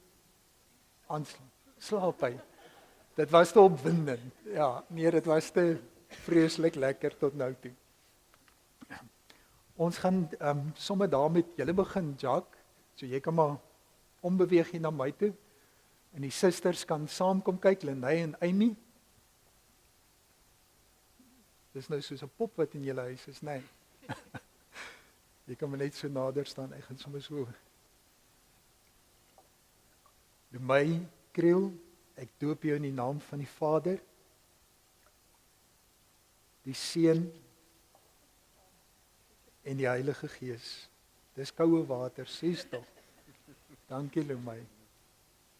S4: slaap hy. Dit was te opwindend. Ja, nee, dit was te vreeslik lekker tot nou toe. Ons gaan sommer daar met julle begin, Jacques. So jy kan maar ombeweeg hier na my toe. En die susters kan saamkom kyk, Lenae en Amy. Dis nou soos 'n pop wat in julle huis is, nee. Jy kan maar net so nader staan, ek gaan sommer so. My Kriel, ek doop jou in die naam van die Vader, die Seun en die Heilige Gees. Dis koue water, sies tog. Dankie Lemay.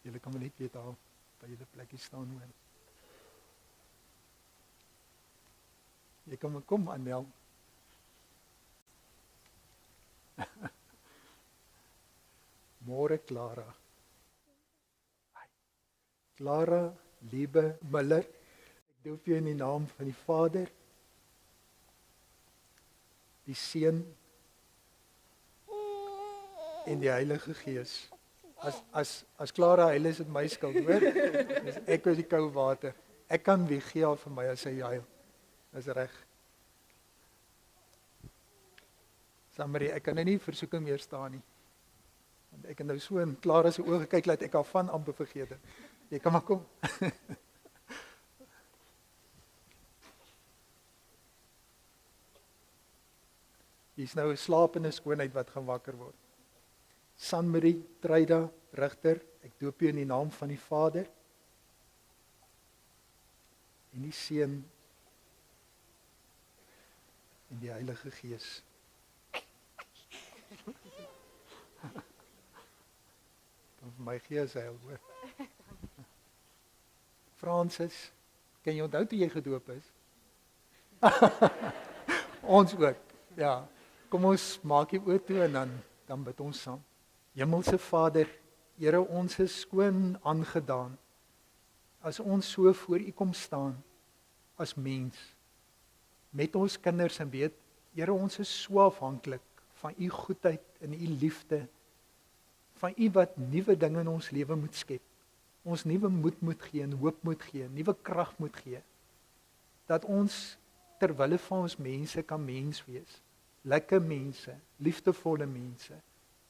S4: Julle kan maar net weet daar by julle plekkie staan hoor. Jy kan maar kom Anel. Môre Clara. Clara, lieve Miller, ek doop jou in die naam van die Vader, die Seun en die Heilige Gees. As Clara huil is dit my skuld, hoor? Dis ek is die koue water. Ek kan wie gee haar vir my as sy huil. Dis reg. Samarie, ek kan nou nie versoeking meer staan nie. Want ek het nou so in Clara se oë gekyk dat ek haar van amper vergeet het. Jy kan maar kom. Hier's nou 'n slapende skoonheid wat gaan wakker word. Sanmarie, Treida, Rigter, ek doop jou in die naam van die Vader en die Seun en die Heilige Gees. Dan vir my gees heil hoor. Francis, kan jy onthou toe jy gedoop is? Ons ook, ja. Kom ons maak die oë toe en dan bid ons saam. Hemelse Vader, Here, ons is skoon aangedaan. As ons so voor U kom staan, as mens, met ons kinders en weet, Here, ons is so afhanklik van U goedheid en U liefde, van U wat nuwe dinge in ons lewe moet skep. Ons nuwe moed moet gee en hoop moet gee, nuwe krag moet gee. Dat ons terwille van ons mense kan mens wees. Lekker mense, liefdevolle mense,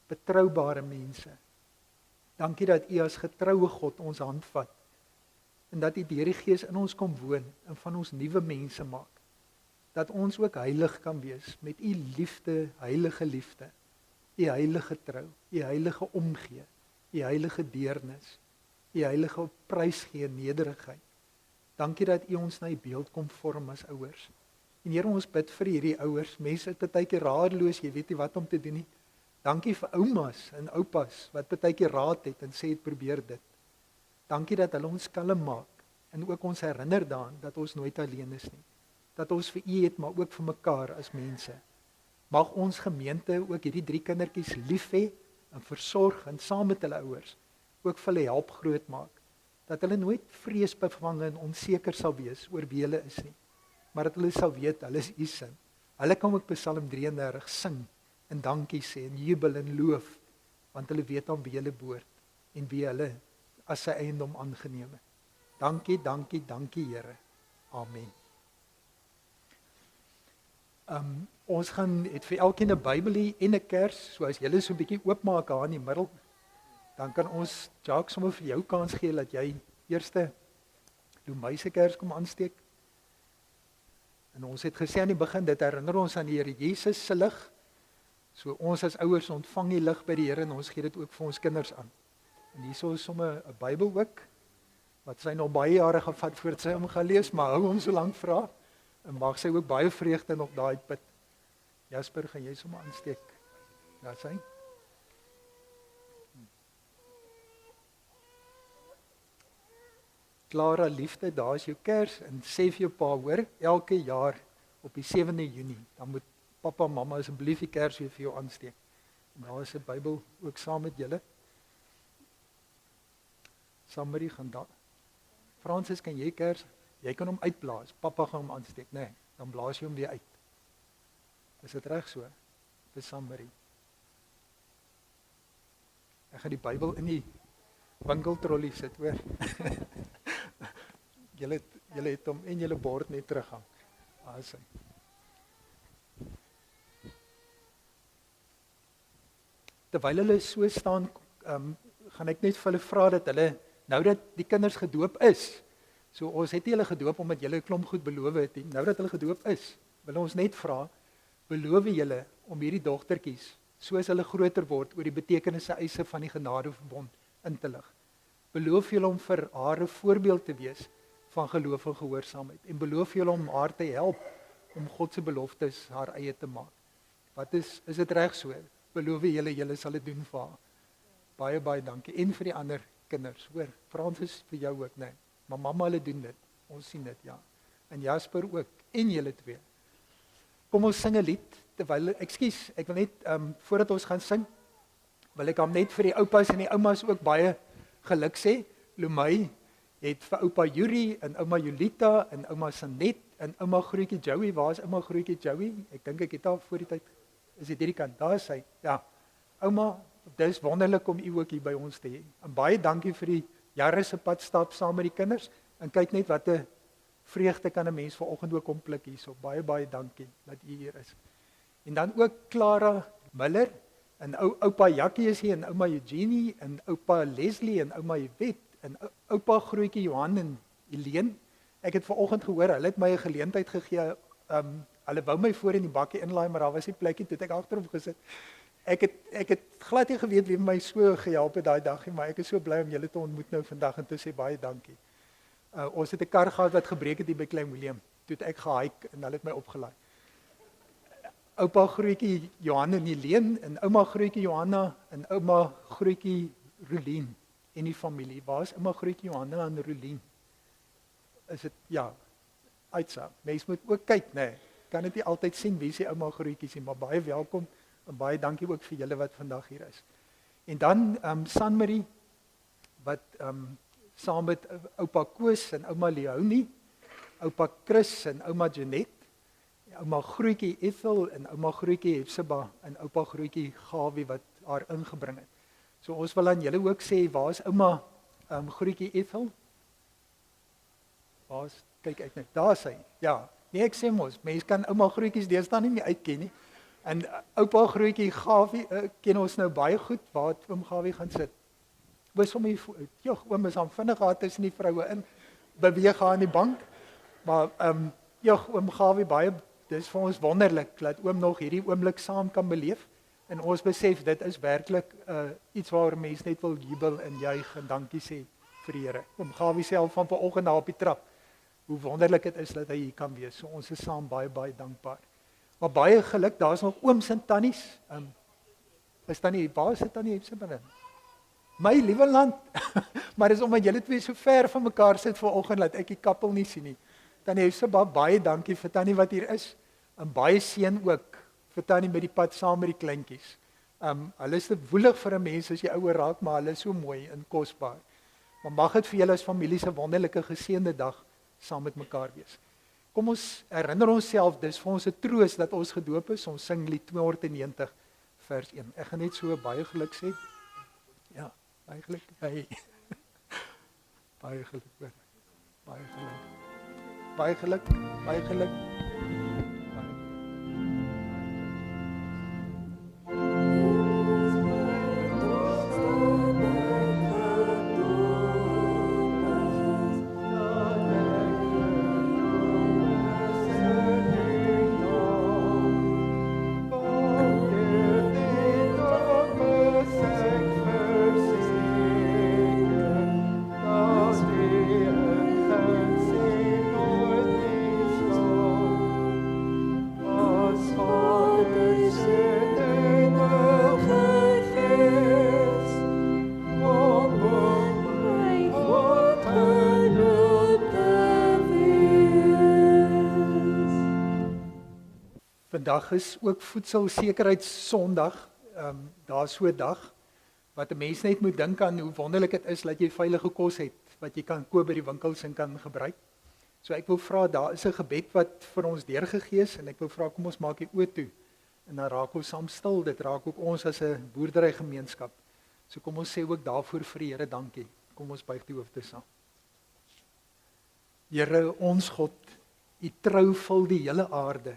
S4: betroubare mense. Dankie dat U as getroue God ons hand vat en dat U deur die Gees in ons kom woon en van ons nuwe mense maak. Dat ons ook heilig kan wees met U liefde, heilige liefde, U heilige trou, U heilige omgee, U heilige deernis, U heilige prysgee nederigheid. Dankie dat U ons na U beeld kom vorm as ouers. En Here, ons bid vir hierdie ouers, mense is baie keer radeloos, jy weet nie wat om te doen nie. Dankie vir oumas en oupas wat baie keer raad het en sê het probeer dit. Dankie dat hulle ons kalm maak en ook ons herinner daaraan dat ons nooit alleen is nie. Dat ons vir U het, maar ook vir mekaar as mense. Mag ons gemeente ook hierdie 3 kindertjies lief hê en versorg en saam met hulle ouers ook vir hulle help grootmaak. Dat hulle nooit vreesbevange en onseker sal wees oor wie hulle is nie. Maar dat hulle sal weet, hulle is U sin. Hulle kan ook Psalm 33 sing en dankie sê en jubel en loof, want hulle weet aan wie hulle behoort en wie hulle as sy eiendom aangeneem het. Dankie, dankie, dankie Here. Amen. Ons gaan het vir elkeen 'n Bybelie en 'n kers, so as julle so 'n bietjie oopmaak daar in die middel, dan kan ons Jacques sommer vir jou kans gee dat jy eerste my se kers kom aansteek. En ons het gesê aan die begin, dit herinner ons aan die Here Jesus se lig. So ons as ouers ontvang die lig by die Here en ons gee dit ook vir ons kinders aan. En hierso is sommer 'n Bybel ook, wat sy nog baie jare gevat voordat sy hom gaan lees, maar hou hom so lank vra. En mag sy ook baie vreugde nog daai put. Jasper, gaan jy sommer aansteek? Ja, sy. Clara, liefde, daar is jou kers en sê vir jou pa, hoor, elke jaar op die 7de Junie, dan moet papa en mamma asseblief die kers weer vir jou aansteek. En daar is 'n Bybel ook saam met julle. Somebody gaan daar. Francis, kan jy kers? Jy kan hom uitblaas. Papa gaan hom aansteek. Nee, dan blaas jy hom weer uit. Is dit reg so? Dis somebody. Ek gaan die Bybel in die winkeltrollie sit, hoor. Julle het hom en julle bord net terughang. As hy. Terwyl hulle so staan, gaan ek net vir hulle vra dat hulle, nou dat die kinders gedoop is, so ons het nie hulle gedoop omdat julle 'n klomp goed beloof het nie, nou dat hulle gedoop is, wil ons net vra, beloof julle om hierdie dogtertjies, soos hulle groter word, oor die betekenisse eise van die genadeverbond in te lig. Beloof julle om vir haar 'n voorbeeld te wees van geloof en gehoorsaamheid, en beloof julle om haar te help om God se beloftes haar eie te maak. Wat is dit reg so? Beloof julle sal dit doen vir haar. Baie, baie dankie. En vir die ander kinders, hoor. Fransis vir jou ook, nee. Maar mamma, hulle doen dit. Ons sien dit, ja. En Jasper ook. En julle twee. Kom ons sing 'n lied, terwyl, ekskuus, ek wil net, voordat ons gaan sing, wil ek hom net vir die oupas en die oumas ook baie geluk sê. Lumay het vir oupa Yuri, en ouma Julita, en ouma Sanet, en ouma grootjie Joey. Waar is ouma grootjie Joey? Ek dink ek het haar voor die tyd, is dit hierdie kant, daar is sy, ja. Ouma, dis wonderlik om u ook hier by ons te hê. En baie dankie vir die jare se pad stap saam met die kinders. En kyk net wat 'n vreugde kan 'n mens vanoggend ook kom pluk hierso. Baie, baie dankie dat u hier is. En dan ook Clara Miller, en oupa Jackie is hier, en ouma Eugenie, en oupa Leslie, en ouma Yvette, en oupa grootjie Johan en Helene. Ek het vanoggend gehoor, hulle het my 'n geleentheid gegee, hulle wou my voor in die bakkie inlaai, maar daar was nie plekkie, toe het ek agterop gesit. Ek het glad nie geweet wie my so gehelp het daai dag nie, maar ek is so bly om julle te ontmoet nou vandag en te sê baie dankie. Ons het 'n kar gehad wat gebreek het hier by Klein Willem. Toe het ek gehike en hulle het my opgelaai. Oupa grootjie Johan en Helene, en ouma grootjie Johanna, en ouma grootjie Rolien en die familie. Waar is ouma grootjie Johanna en Rolien? Is dit, ja, uitsa. Mens moet ook kyk, nee. Kan dit nie altyd sien wie is die ouma grootjies nie, maar baie welkom. En baie dankie ook vir julle wat vandag hier is. En dan Sanmarie, wat saam met oupa Koos en ouma Leonie, oupa Chris en ouma Jeanette, ouma grootjie Ethel en ouma grootjie Hepzibah en oupa grootjie Gawie wat haar ingebring het. So ons wil aan julle ook sê, waar is ouma grootjie Ethel? Waar is, kyk uit net, daar is hy, ja. Nee, ek sê mos, mens kan ouma grootjies deesdae nie meer uitken nie. En oupa grootjie Gawie ken ons nou baie goed, waar het oom Gawie gaan sit? Oos om hier, jog, oom is aan vinnig gehad tussen die vroue in, beweeg haar in die bank, maar jog, oom Gawie baie, dis vir ons wonderlik, dat oom nog hierdie oomblik saam kan beleef, en ons besef, dit is werklik iets waar mens net wil jubel en juig en dankie sê vir die Here. Oom Gawie self van vanoggend daar op die trap, hoe wonderlik het is dat hy hier kan wees, so ons is saam baie, baie dankbaar. Maar baie geluk, daar is nog ooms en tannies. Is tannie, waar is dit tannie Hepzibah? My liewe land. Maar dis omdat julle twee so ver van mekaar sit vanoggend dat ek die kappel nie sien nie. Tannie Hepzibah, baie dankie vir tannie wat hier is. En baie seën ook vir tannie met die pad saam met die kleintjies. Hulle is te woelig vir 'n mens as jy ouer raak, maar hulle is so mooi en kosbaar. Maar mag dit vir julle as familie 'n wonderlike geseënde dag saam met mekaar wees. Kom ons herinner onsself, dis vir ons 'n troos dat ons gedoop is. Ons sing lied 290 vers 1. Ek gaan net so baie geluk sê. Ja, baie geluk. Hey. Baie geluk. Baie geluk. Baie geluk. Baie geluk. Vandag is ook voedselsekerheidssondag. Daar's so 'n dag wat 'n mens net moet dink aan hoe wonderlik dit is dat jy veilige kos het wat jy kan koop by die winkels en kan gebruik. So ek wil vra, daar is 'n gebed wat vir ons deurgegee is en ek wil vra kom ons maak die oë toe en dan raak ons saam stil. Dit raak ook ons as 'n boerderygemeenskap So kom ons sê ook daarvoor vir die Here dankie. Kom ons buig die hoofde saam. Here ons God, U trou vul die hele aarde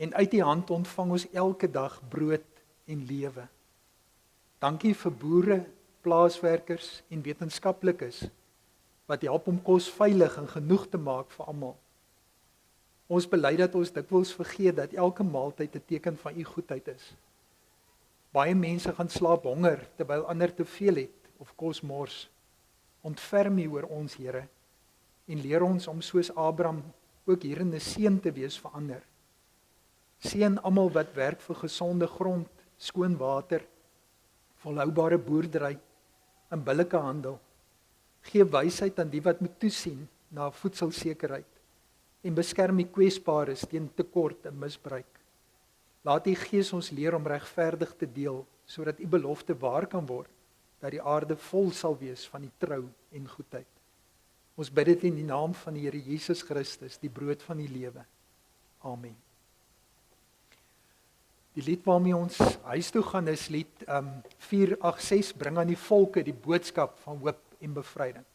S4: en uit U hand ontvang ons elke dag brood en lewe. Dankie vir boere, plaaswerkers en wetenskaplikes wat help om kos veilig en genoeg te maak vir almal. Ons bely dat ons dikwels vergeet dat elke maaltyd 'n teken van U goedheid is. Baie mense gaan slaap honger terwyl ander te veel het of kos mors. Ontferm U oor ons, Here, en leer ons om soos Abraham ook hierin 'n seën te wees vir ander. Seën almal wat werk vir gesonde grond, skoon water, volhoubare boerdery en billike handel. Gee wysheid aan die wat moet toesien na voedselsekerheid en beskerm die kwesbares teen tekort en misbruik. Laat U Gees ons leer om regverdig te deel, sodat U belofte waar kan word, dat die aarde vol sal wees van die trou en goedheid. Ons bid dit in die naam van die Here Jesus Christus, die brood van die lewe. Amen. Die lied waarmee ons huis toe gaan is lied 486, bring aan die volke die boodskap van hoop en bevryding.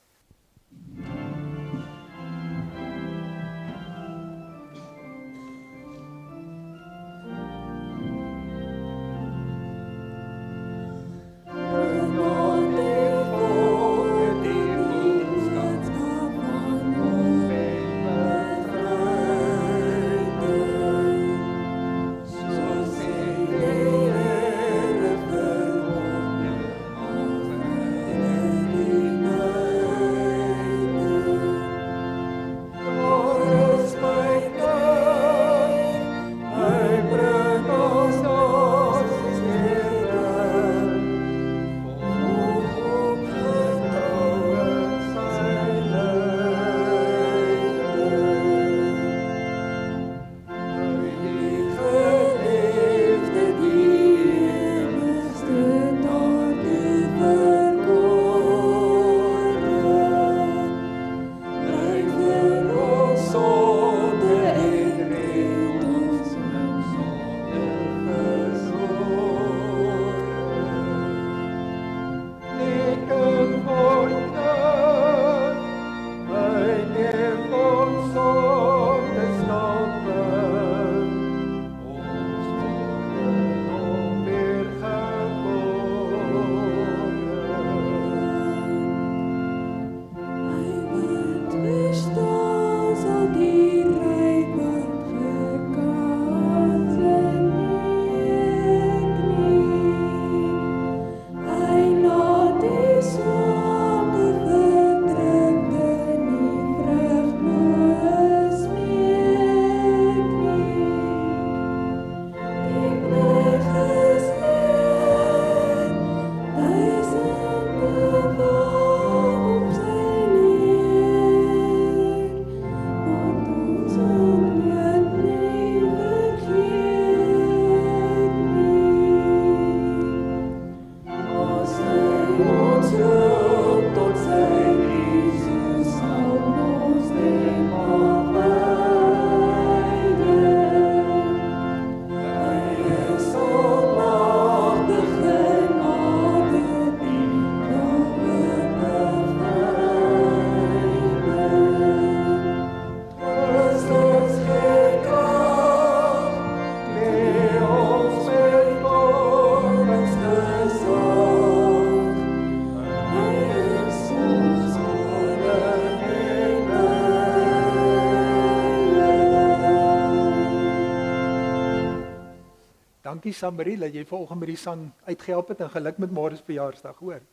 S4: Dankie Samarie dat jy vanoggend met die sang uitgehelp het en geluk met môre se verjaarsdag, hoor.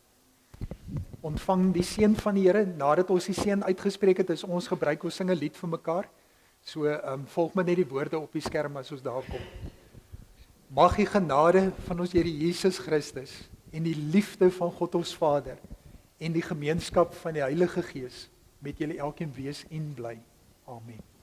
S4: Ontvang die seën van die Here. Nadat ons die seën uitgespreek het, is ons gebruik ons sing 'n lied vir mekaar. So volg maar net die woorde op die skerm as ons daar kom. Mag die genade van ons Here Jesus Christus en die liefde van God ons Vader en die gemeenskap van die Heilige Gees met julle elkeen wees en bly. Amen.